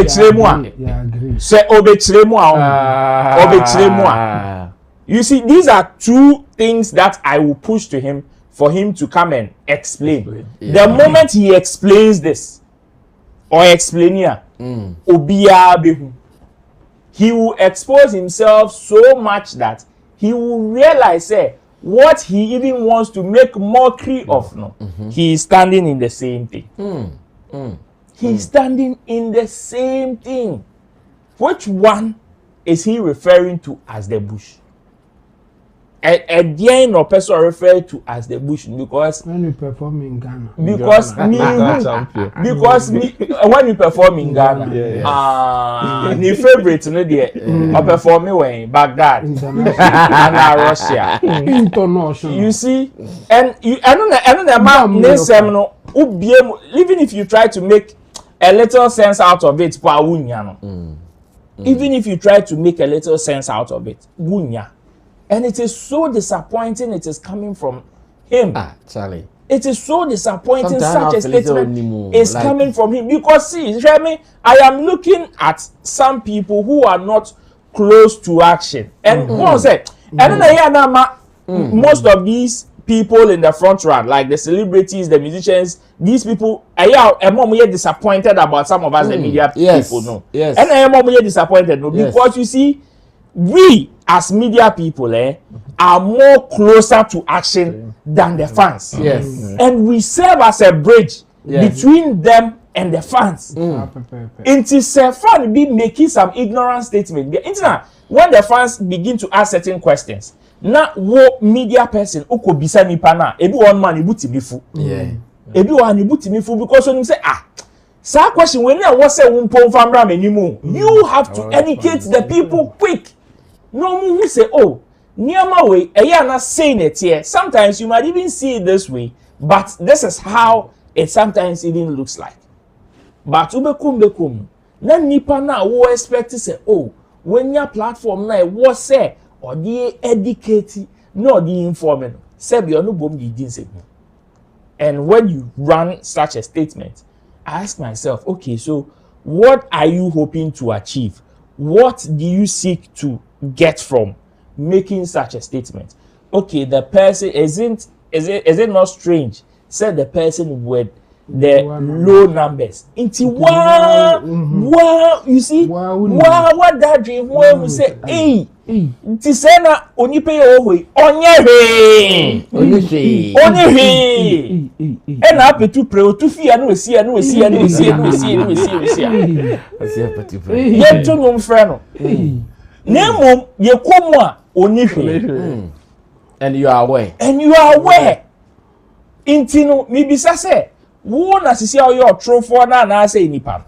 you see, these are two things that I will push to him for him to come and explain. The moment he explains this or explain here, he will expose himself so much that he will realize what he even wants to make mockery of. He is standing in the same thing. He's standing in the same thing. Which one is he referring to as the bush? A no person referred to as the bush because when you perform in Ghana. Because when you perform in Ghana, your favorite no there. I perform in Baghdad, and Russia. International. You see, and I don't know even if you try to make a little sense out of it, even if you try to make a little sense out of it, and it is so disappointing. It is coming from him. Charlie. It is so disappointing. Such a statement is coming from him because see, Jeremy, I am looking at some people who are not close to action, and most of these people in the front run, like the celebrities, the musicians, these people, I'm disappointed about some of us, the media people. No, yes, and I am disappointed because you see, we as media people are more closer to action than the fans. Yes, and we serve as a bridge between them and the fans. It is a fan be making some ignorant statement. When the fans begin to ask certain questions, now what media person oko bisa nipa na ebi one man ibu timifu. Ebi one ibu timifu because when you say sa question when I was say umpon famra menimu, you have to educate the people quick. No who say Niyama way, not saying it here. Sometimes you might even see it this way, but this is how it sometimes even looks like. But bekum, na nipa na wo expect to say, when your platform na was say or the educate, no the informant, say be no bom di say. And when you run such a statement, I ask myself, okay, so what are you hoping to achieve? What do you seek to get from making such a statement? Okay, the person is it not strange? Said the person with the low numbers. Into wow, you see, wow, what that dream when we say, hey, Tisena onipe owe onye and happy to pray to fear no see yet to no friend name ye komwa onihwe and you are aware intino mi bisa say wo na sisi your true for na say nipa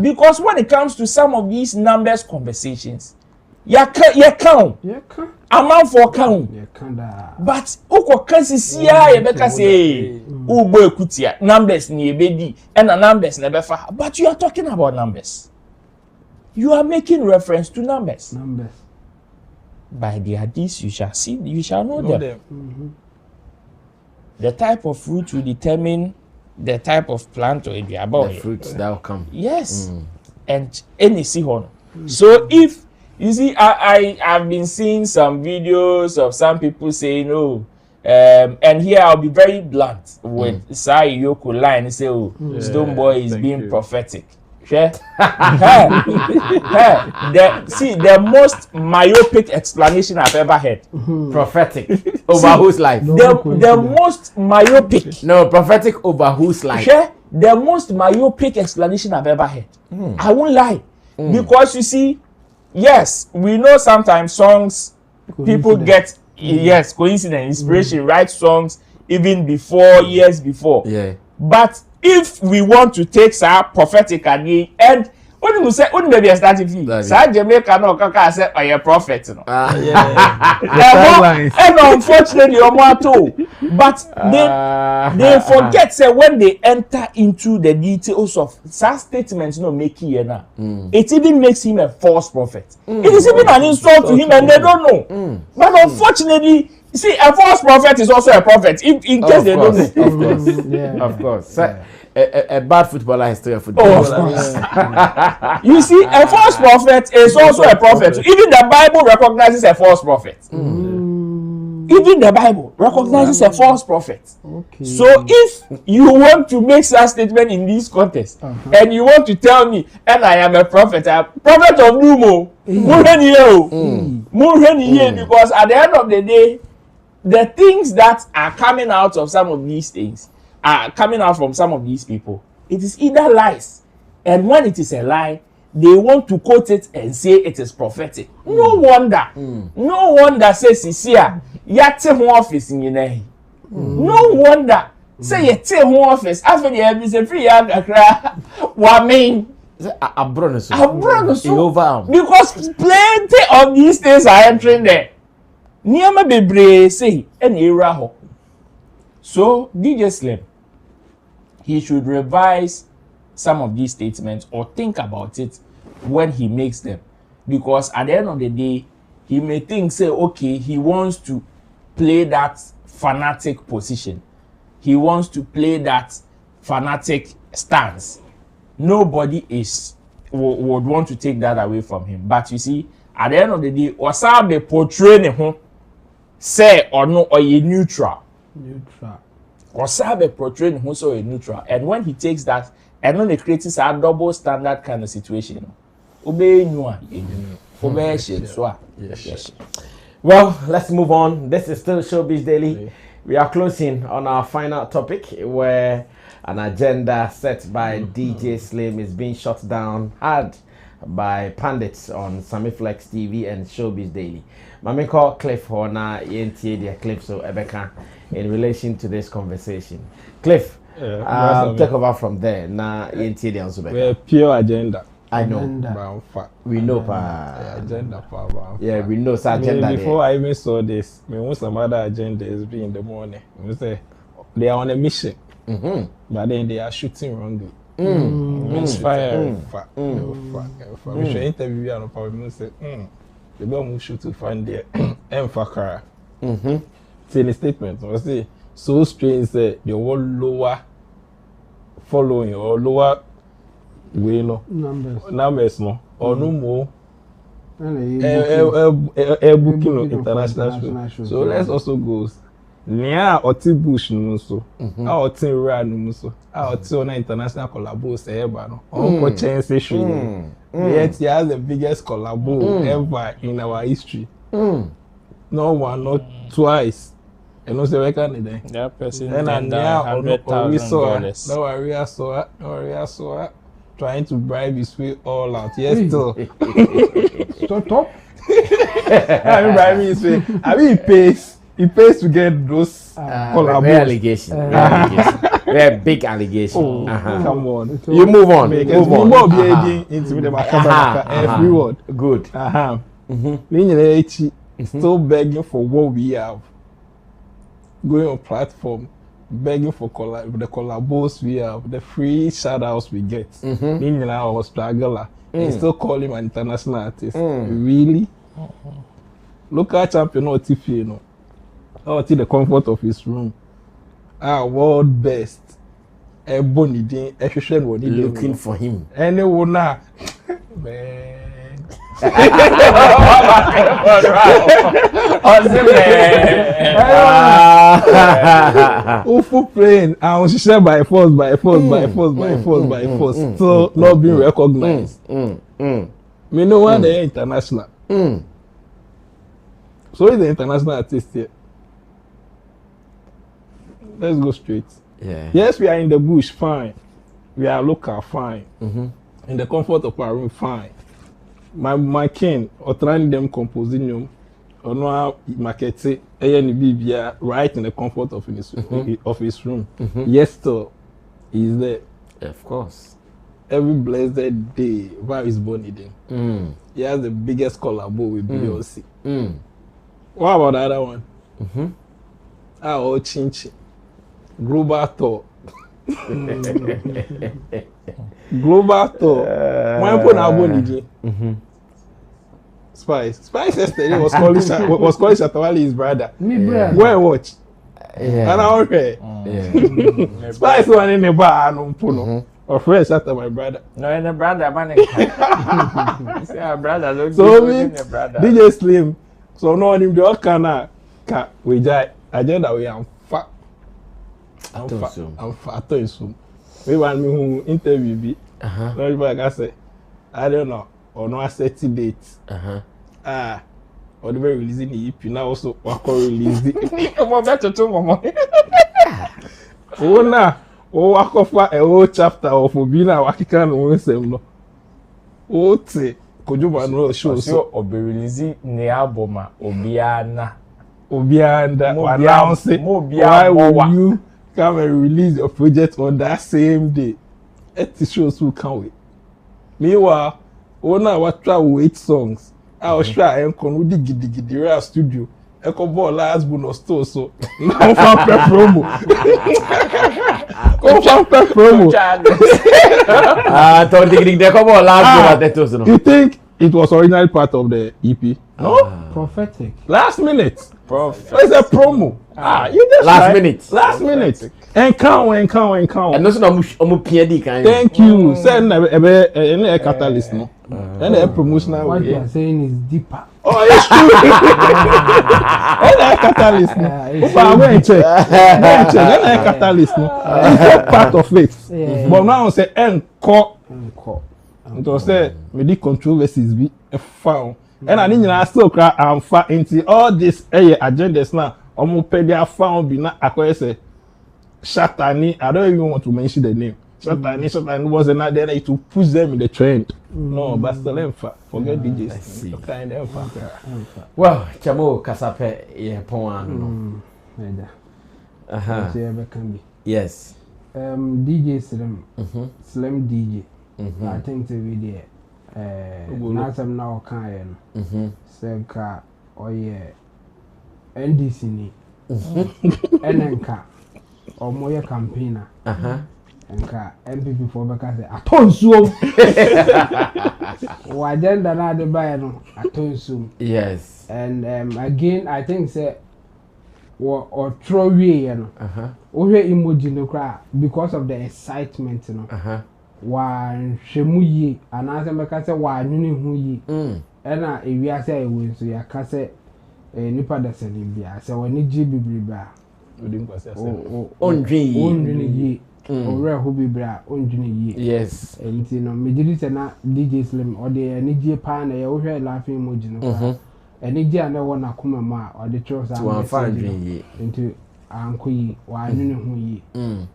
because when it comes to some of these numbers conversations ya count amount for count but uko kansisia ye beka say ugbo ekutia numbers ni ebedi and numbers na befa but you are talking about numbers. You are making reference to numbers. By the hadith you shall see, you shall know them. The type of fruit will determine the type of plant or the fruits that will come. Yes. And any sihon. So if you see, I've been seeing some videos of some people saying, and here I'll be very blunt with Sai Yoko line and say, Stone Boy is being prophetic. The most myopic explanation I've ever heard. Prophetic over whose life? The most myopic. No, prophetic over whose life? The most myopic explanation I've ever heard. I won't lie. Because you see, yes, we know sometimes songs, people get, coincidence, inspiration, write songs even before, years before. Yeah. But if we want to take prophetic and when you say maybe a starting fee, Jamaica no kaka say a prophet no. And unfortunately but they forget say when they enter into the details of such statements make here now. It even makes him a false prophet. It is even an insult to him and they don't know. But unfortunately, see, a false prophet is also a prophet. In case they don't know. Of course. A bad footballer is still a footballer. Of course. You see, a false prophet is also a prophet. Even the Bible recognizes a false prophet. Even the Bible recognizes a false prophet. Okay. So if you want to make such statement in this context, and you want to tell me, and I am a prophet of Numo, because at the end of the day, the things that are coming out of some of these things are coming out from some of these people. It is either lies, and when it is a lie, they want to quote it and say it is prophetic. No wonder says Isia yate home office in your no wonder say yate home office after the evidence free akra wa mean abrono because plenty of these things are entering there. Niyama bebre say any era ho. So DJ Slim, he should revise some of these statements or think about it when he makes them, because at the end of the day he may think say okay, he wants to play that fanatic position, he wants to play that fanatic stance. Nobody would want to take that away from him, but you see at the end of the day osabe portraying him say or no or a neutral osabe portraying him so a neutral, and when he takes that and when it creates a double standard kind of situation, well, let's move on. This is still Showbiz Daily. we are closing on our final topic where an agenda set by DJ Slim is being shut down hard by pundits on Sammy Flex TV and Showbiz Daily. Mami call Cliff Horner, ENTA Cliff, so Ebeka, in relation to this conversation. Cliff, take over from there. Now, ENTA also We're pure agenda. I know. We know, agenda. Yeah, we know. Agenda. Before I even saw this, we want some other agendas be in the morning. We say they are on a mission, but then they are shooting wrongly. Fire. We should interview and probably say, the bomb shoot to find the Fakara. See the statement. I say so strange that the whole lower following or lower. We know numbers no or no more booking international show. So let's also go near oti bush no so oti rad no so oti on international collabo say eba no on chance show yet he has the biggest collabo ever in our history. No one, not twice. And also we can then that person and now $100,000. no worry I saw trying to bribe his way all out. Yes, still. Stop. I mean, bribing his way. I mean, he pays to get those collaborations. Allegation. Very big allegation. Come on. You move on. Move on. Into the everyone. Good. Still begging for what we have. Going on platform. Begging for the collabos we have, the free shout-outs we get. Meaning I was struggler. And still call him an international artist. Really? Local champion or TF, you know. Out in the comfort of his room. World best. Looking for him. Anyone now. Man. Ufu playing and she said by force, still not being recognized. Me no one the international. So he's the international artist here. Let's go straight. Yes, we are in the bush, fine. We are local, fine. In the comfort of our room, fine. My king or trying them composition or no market ANB right in the comfort of his room. Yes, still is there. Of course. Every blessed day while he's born eating. He has the biggest collabo with Beyonce. What about the other one? Chinchin. Global tour. Global tour. When put our born Spice yesterday was calling Shatta his brother. Go and watch. And I okay. Spice one in the bar no puno. Or friend Shatta my brother. No, in the brother man. See our brother look so me DJ Slim. So no him the all we jai agenda we am fat. I'm fat so. We want me who interview be. Like I say, I don't know. Or no set date. Or the very releasing the EP now also release the more better to mama. Oh na work offer a whole chapter of Obina Wakikan no same no. Oh te Kojuba no show so obe releasing ne album Obiana announce it. Why will you come and release your project on that same day? It shows who can wait. Meanwhile, now what try 8 songs. I was try and con with the real studio. Echo ball last bonus store so now for promo. Go for promo. You think it was original part of the EP? No. Prophetic. Last minute. It's a promo. You just last minute. And count. And no thank you. Send a catalyst no. And a promotional. What you are saying is deeper. Oh, it's true. And a catalyst no. But go and check. And a catalyst no. It's part of it. But now I say encore. It was say me controversies be found. And I need to still cry and fat into all this agendas now. Omo pedia found be na akwese Shatta ni, I don't even want to mention the name. Shatta was another day to push them in the trend. No, but still forget DJs. Kind of well, Chamo Kasape ye pon yes. DJ Slim. Slim DJ. I think the video now some now kind Senka or yeah NDC ni NNK or Moya campaigner Enka MPP for because I told you why then na the buy no I told you yes and again I think say or throw away you know emoji no cry because of the excitement you know wa nhwemu yi anase meka se wa nwene hu yi na ewia se ewe so ya ka se nipa da se ni bia se woni gi bibriba odin kwase ase ondwene yi ore ho bibra ondwene yi yes enti no mediri se na DJ Slim ode ni gi pa na ye wo hwe laughing emoji no eni gi ana wo na kuma ma ode tro sa enti anko yi wa nwene hu yi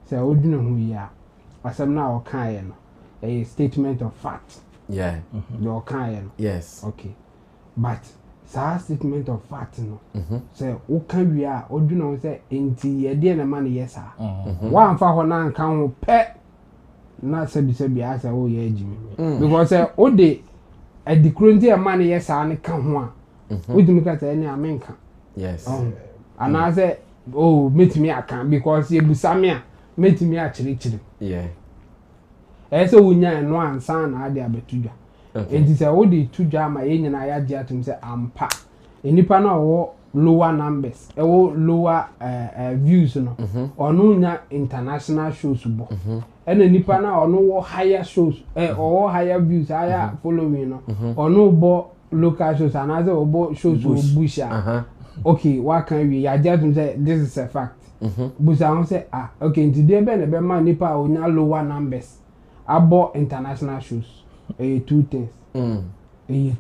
se odwene hu yi a asem na o kan ye no a statement of fact yeah the kan ye no yes okay but sa statement of fact no say o kan wi a o dwuna say enti ye de na ma ne yes a wa amfa ho na kan ho pe na sabi asa o ye ejimi because o de a decree e ma ne yes a ne kan ho a o dumi ka say ni amenka yes and I say oh metimi akan because ye busame a metimi a chiri yeah ese wunya no ansa na ade abetudwa enti se wo de tudwa ma ye nyina ya gye atum se ampa enipa na wo lower numbers wo lower views no ono nya international shows bo ena nipa na ono wo higher shows or higher views higher following no ono bo local shows anaze obo shows busha okay what can we ya gye atum se this is a fact busa won say okay enti de be na be ma nipa onya lower numbers abo international shows two things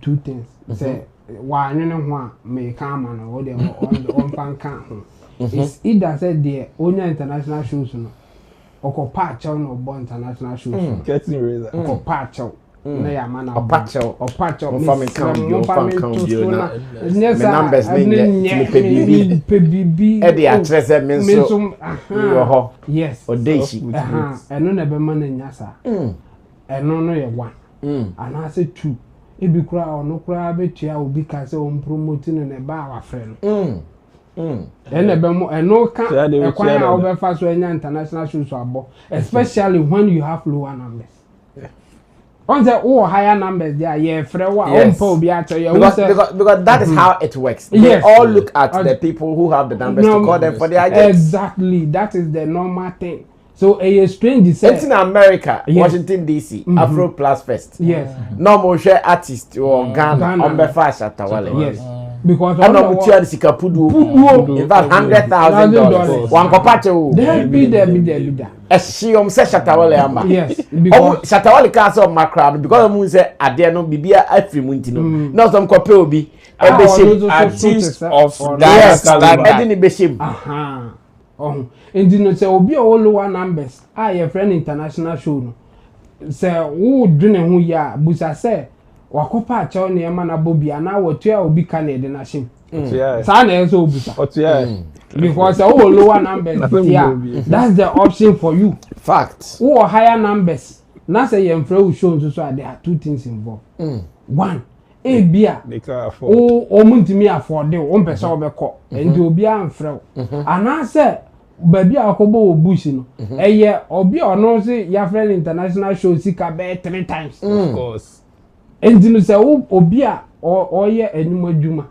two things say wa nwene ho a me ka ma no wo de on fan kan ho it's either say there onya international shows no okopa chaw no bo international shows getting razor okopa chaw na ya ma na opa chaw family count bio na me numbers me pebibi e dey address me so wo ho yes odeshi eno na be ma na nyasa eno no ye one and I say two e bi kura ono kura betua obi ka say on promote no na ba wa frɛ no ene be mo eno ka e kwan a obefa so enya international shows abo especially when you have lower numbers on the higher numbers there yeah frewa on po bi acho yeah because that is how it works they all look at the people who have the numbers to call them for their guests. Exactly, that is the normal thing. So a strange it's in America, Washington DC, Afro Plus Fest. Yes. Normal share artist or Ghana on the fast at Wale. Yes. Because I know what you are Sikapudu. In fact, $100,000. One copacho. There be the leader. As she said Shatta Wale amba. Yes. Because Shatta Wale castle my crowd because moon say Adia no bibia every muntino. No some copy be artist of that standard. Aha. Oh, and you know, say, obi all lower numbers. Your friend international show. No, say, who didn't who ya, busa say, wakopa chow ni ama na bobi, and now what you obi Canada na shim. Sana eso busa. Because all lower numbers, yeah, that's the option for you. Fact. Who higher numbers? Now say you friend show so there are two things involved. One. A beer, oh, muntimi afford the 1% of a cop, and you'll be unfriend. And I said, baby, I'll go bush, a year or be or no, say your friend international show Sika bear 3 times. Of course. And you say, oh, beer or year any more Juma.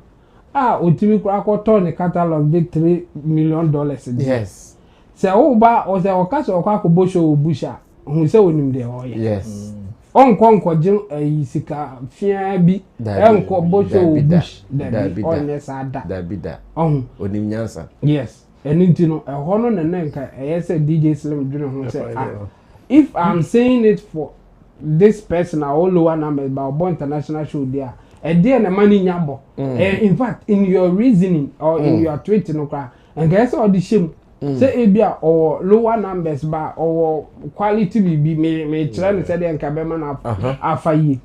Ultimate crack or turn the catalog big $3 million. Yes. Say, oh, ba or the occasion or crack bush or busha, who say when him there. Yes. Onko jin sika fia bi enko bocho bush da onye sada da bi da onim nyansa yes eninti no ho no na nka say DJ Slim dwene ho say if I'm saying it for this person all lower numbers about international show there and then the money nyabo in fact in your reasoning or in your tweet no and guess all the shame say ebia or lower numbers ba or quality bibi me try to say dem ka be man afayi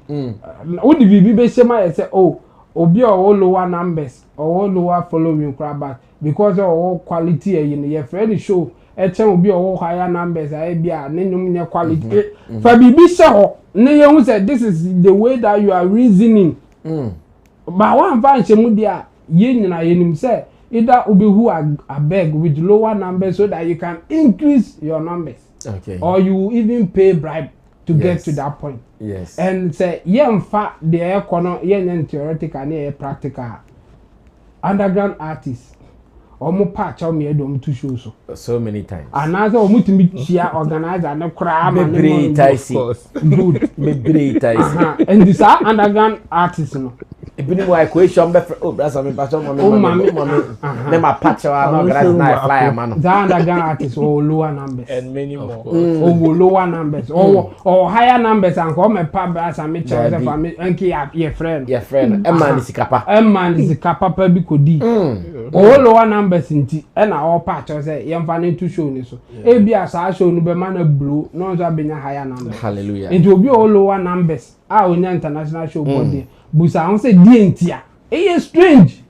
wo di bibi be shema say oh obi or lower numbers or lower following crab because of quality your friend show eche obi or higher numbers ebia ne nyum nye quality fa bibi she ho ne ye hu say this is the way that you are reasoning but one fan shemu dia ye nyina ye nim say either ubi who are beg with lower numbers so that you can increase your numbers. Okay. Or you even pay bribe to get to that point. Yes. And say, in fact, the air theoretical and practical. Underground artists. Omo patch on me dom to show so many times. Another omo to meet chia organizer no crime and good. And this are underground artists no. Ebini mo equation be brasa me patch on me my patch on organize na flyer man. The underground artists or lower numbers and many more. Or lower numbers or higher numbers and come and pap brasa me choose for me enki your friend. Your friend. Emman is kapa. Emman is kapa pe bi kodi. Or lower numbers nti e na all patch say yemfa ne to show ni so. E bia sa show no be man na blue no so benya higher numbers. Hallelujah. Nti obi all lower numbers onya international show body. Busa on say dientia. E strange.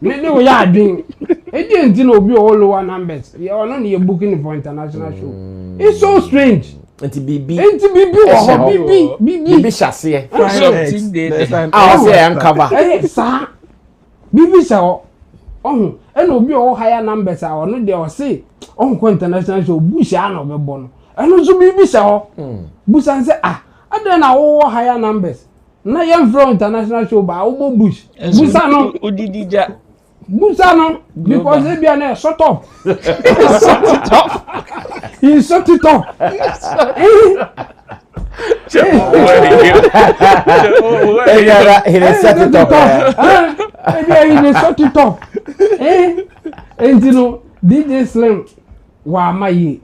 Me we ya adwin. E dienti na obi all lower numbers. You no na booking for international show. It's so strange. Enti bibi wo bibi shase. Ah say uncover. Sa bibi sha oh and obi all higher numbers are no dey o say on international show bush na be bo no. And so bibi sha busa say adan na wo higher numbers. Na yam from international show ba wo bush busa no odidija busa no because e bia na shut up he shut it up and you know DJ Slim wa mayi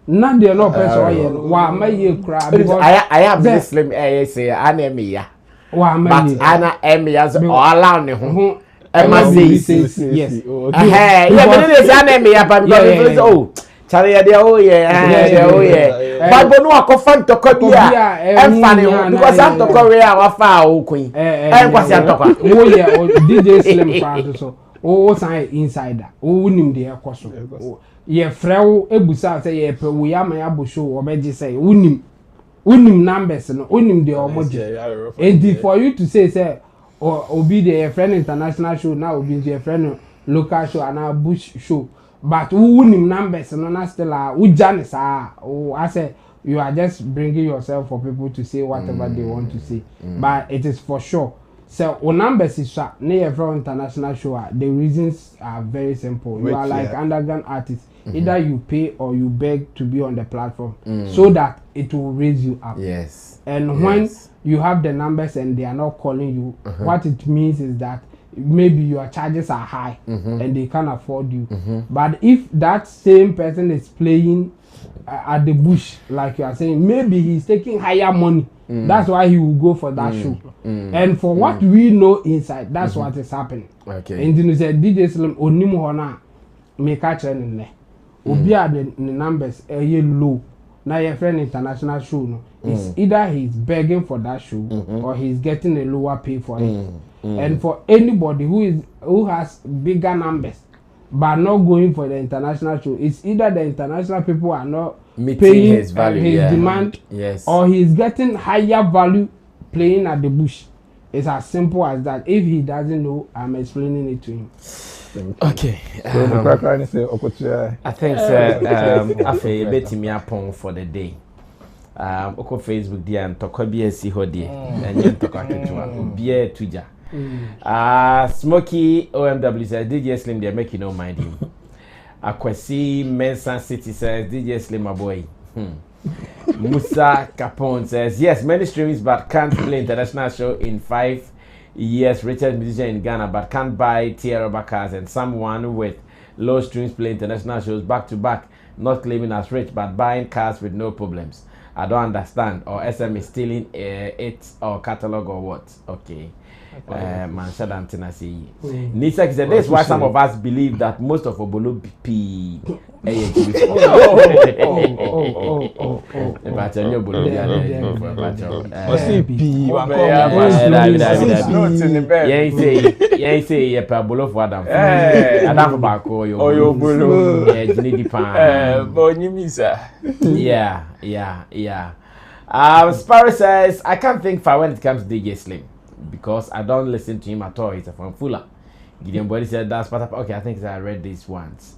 na de no person oye wa maye kra because I have this slim say ana ya wa maye but ana as all around ne ho yes yeah but it is ana ya but because oh chare ya dia oh yeah but bonu akofan toko bia e fa ne because am toko we a fa o queen e kwasi am toko oh yeah DJ Slim part so o sign insider o nim de ekoso ye frew ebusa say ye pe we am ya bo show obeji say unim numbers no unim de omoji and for you to say obi the friend international show now obi the friend local show and a bush show but unim numbers no na still ujane sa I say you are just bringing yourself for people to say whatever they want to say but it is for sure. So, on numbers is near from international show. The reasons are very simple. You are like underground artists. Either you pay or you beg to be on the platform so that it will raise you up. Yes. And when you have the numbers and they are not calling you, what it means is that maybe your charges are high and they can't afford you. But if that same person is playing at the bush, like you are saying, maybe he's taking higher money. That's why he will go for that show. And for what we know inside, that's what is happening. Okay. And then you say DJ Slim onimu hona make a trend ne. Obi are the numbers low. Now your friend international show no. It's either he's begging for that show or he's getting a lower pay for it. And for anybody who has bigger numbers but not going for the international show, it's either the international people are not paying his value, his demand, or he's getting higher value playing at the bush. It's as simple as that. If he doesn't know, I'm explaining it to him. Okay. I think after betting me upon for the day. Oko Facebook dia ntokwa bi esi ho de enye ntokwa ketewa obi e tuja. Smoky OMW says DJ Slim they're making no mind him. Akwasi Mensa City says DJ Slim my boy. Musa Capone says yes, many streams but can't play international show in 5 years. Richard musician in Ghana but can't buy Tierra cars, and someone with low streams play international shows back to back, not claiming as rich but buying cars with no problems. I don't understand. Or SM is stealing it or catalog or what? Okay. Man said antenna say. Nisa said this is why some of us believe that most of Obolo P. But you Obolo yeah, say yeah, Pablo for Adam. Adam back or your Bolo. Yeah, Jenny Pan. Yeah. Sparrow says, I can't think far when it comes to DJ Slim because I don't listen to him at all. He's a fan fuller. Gideon Body said that's Patapaa. Okay, I think I read this once.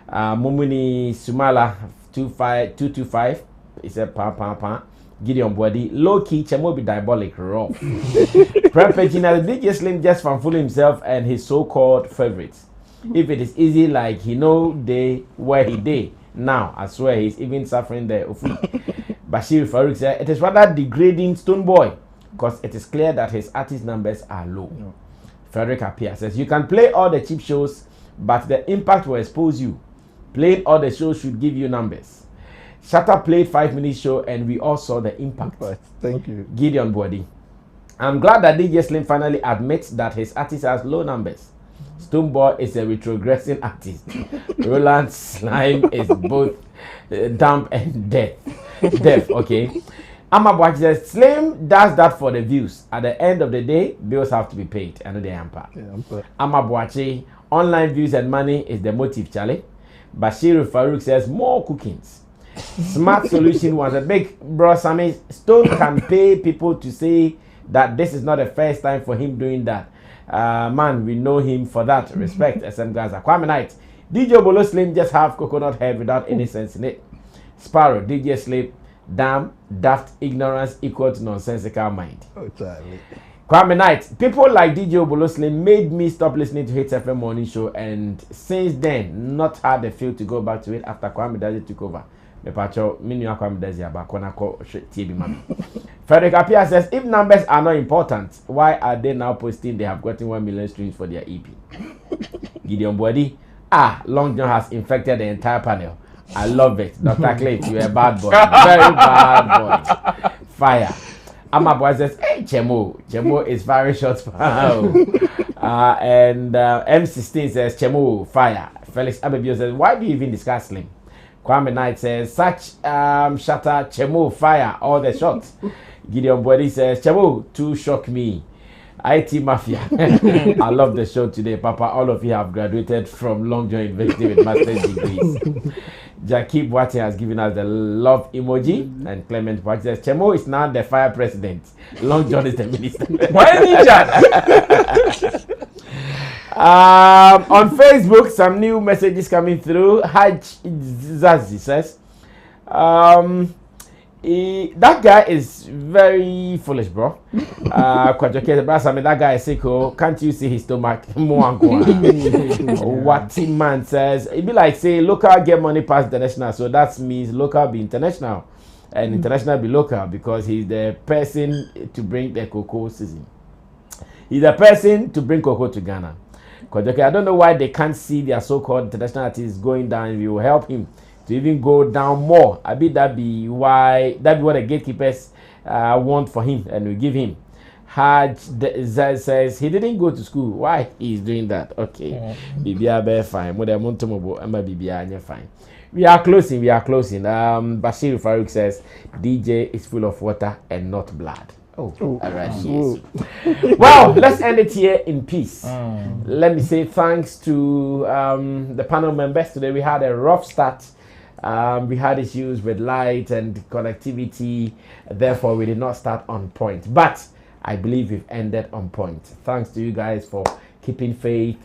Mumuni Sumala 225. He said pa. Gideon Body low key Chemo be diabolic raw. Prepagina the DJ Slim just fan full himself and his so-called favorites. If it is easy, like he know they where he did. Now I swear he's even suffering there. Bashir Farouk said it is rather degrading Stone Boy because it is clear that his artist numbers are low. No. Frederick Appiah says you can play all the cheap shows, but the impact will expose you. Playing all the shows should give you numbers. Shatta played 5-minute show and we all saw the impact. Thank you. Gideon Body. I'm glad that DJ Slim finally admits that his artist has low numbers. Stone Boy is a retrogressing artist. Roland Slime is both damp and deaf, okay. Amabuachi says Slim does that for the views. At the end of the day, bills have to be paid. I know the amper. Amabuachi, online views and money is the motive, Charlie. Bashir Farouk says more cookings. Smart Solution was a big bro. Sammy Stone can pay people to say that this is not the first time for him doing that. Man, we know him for that. Respect, SM Gaza. Kwame Knight. DJ Bolo Slim just have coconut head without any sense in it. Sparrow, DJ Slim, damn, daft ignorance equal to nonsensical mind. Kwame Knight, people like DJ Bolo Slim made me stop listening to Hits FM morning show, and since then, not had the feel to go back to it after Kwame Dazi took over. Frederick Appiah says, if numbers are not important, why are they now posting they have gotten 1 million streams for their EP? Gideon Body, Long John has infected the entire panel. I love it. Dr. Cliff, you're a bad boy. Very bad boy. Fire. Amaboy says, hey, Chemo is very short. And M16 says, Chemo, fire. Felix Abebio says, why do you even discuss Slim? Kwame Knight says, such Shatta, Chemo, fire, all the shots. Gideon Body says, Chemo, too shock me. IT Mafia. I love the show today, Papa. All of you have graduated from Long John University with master's degrees. Jackie Boate has given us the love emoji, and Clement Boate says, Chemo is now the fire president. Long John is the minister. Why ninja? On Facebook, some new messages coming through. Haj Zazi says, that guy is very foolish, bro. That guy is sick. Can't you see his stomach? What man says, it be like say local get money past international, so that means local be international and international be local because he's the person to bring the cocoa season. He's the person to bring cocoa to Ghana. I don't know why they can't see their so-called international artists going down. We will help him to even go down more. I bet that be what the gatekeepers want for him, and we give him. Haj says he didn't go to school. Why he's doing that? Okay, Bibia fine. Fine. We are closing. Bashir Farouk says DJ is full of water and not blood. All right. Yes. Well, let's end it here in peace. Let me say thanks to the panel members. Today we had a rough start. We had issues with light and connectivity. Therefore, we did not start on point. But I believe we've ended on point. Thanks to you guys for keeping faith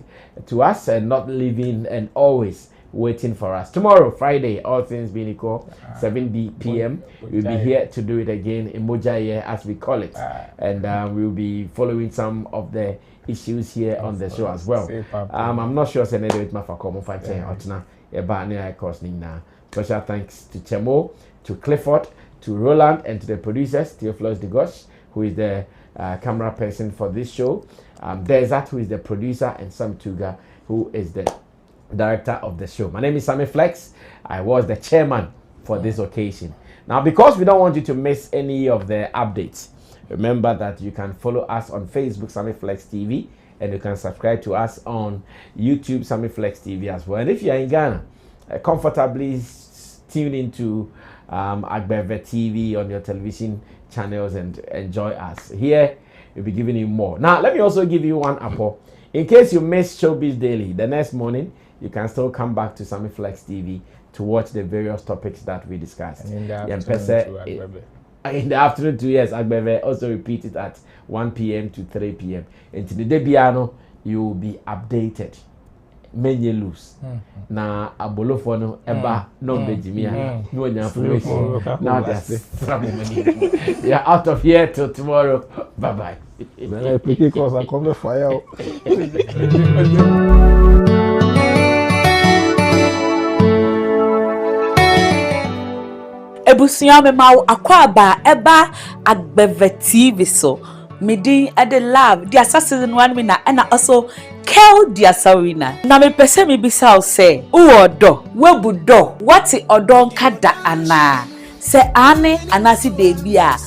to us and not leaving and always waiting for us. Tomorrow, Friday, all things being equal, 7 p.m. We'll be here to do it again in Mojaye, as we call it. And we'll be following some of the issues here on the show as well. I'm not sure Senator with Mafakomo Fighting Otna, special thanks to Chemo, to Clifford, to Roland, and to the producers, Theophilus Degosh, who is the camera person for this show. There's that who is the producer, and Sam Tuga, who is the director of the show. My name is Sammy Flex. I was the chairman for this occasion. Now, because we don't want you to miss any of the updates, Remember that you can follow us on Facebook, Sammy Flex TV, and you can subscribe to us on YouTube, Sammy Flex TV as well. And if you are in Ghana, comfortably tune into Agbeve TV on your television channels and enjoy us. Here, we'll be giving you more. Now, let me also give you one apple. In case you missed Showbiz Daily, the next morning, you can still come back to Sammy Flex TV to watch the various topics that we discussed. And in the afternoon too, yes, Agbeve also repeat it at 1 p.m. to 3 p.m. Into the debiano, you will be updated. Many loose. Na abolofono eba no bejimia no information. Now they are out of here till tomorrow. Bye bye. Because I come to fire. Ebusuya me mau akwaba eba Agbeve TV so midi ade love the assassin one me na also Kel dia sawina na me pese me bisa say uodo webudo what odon kada ana se ane anasi baby a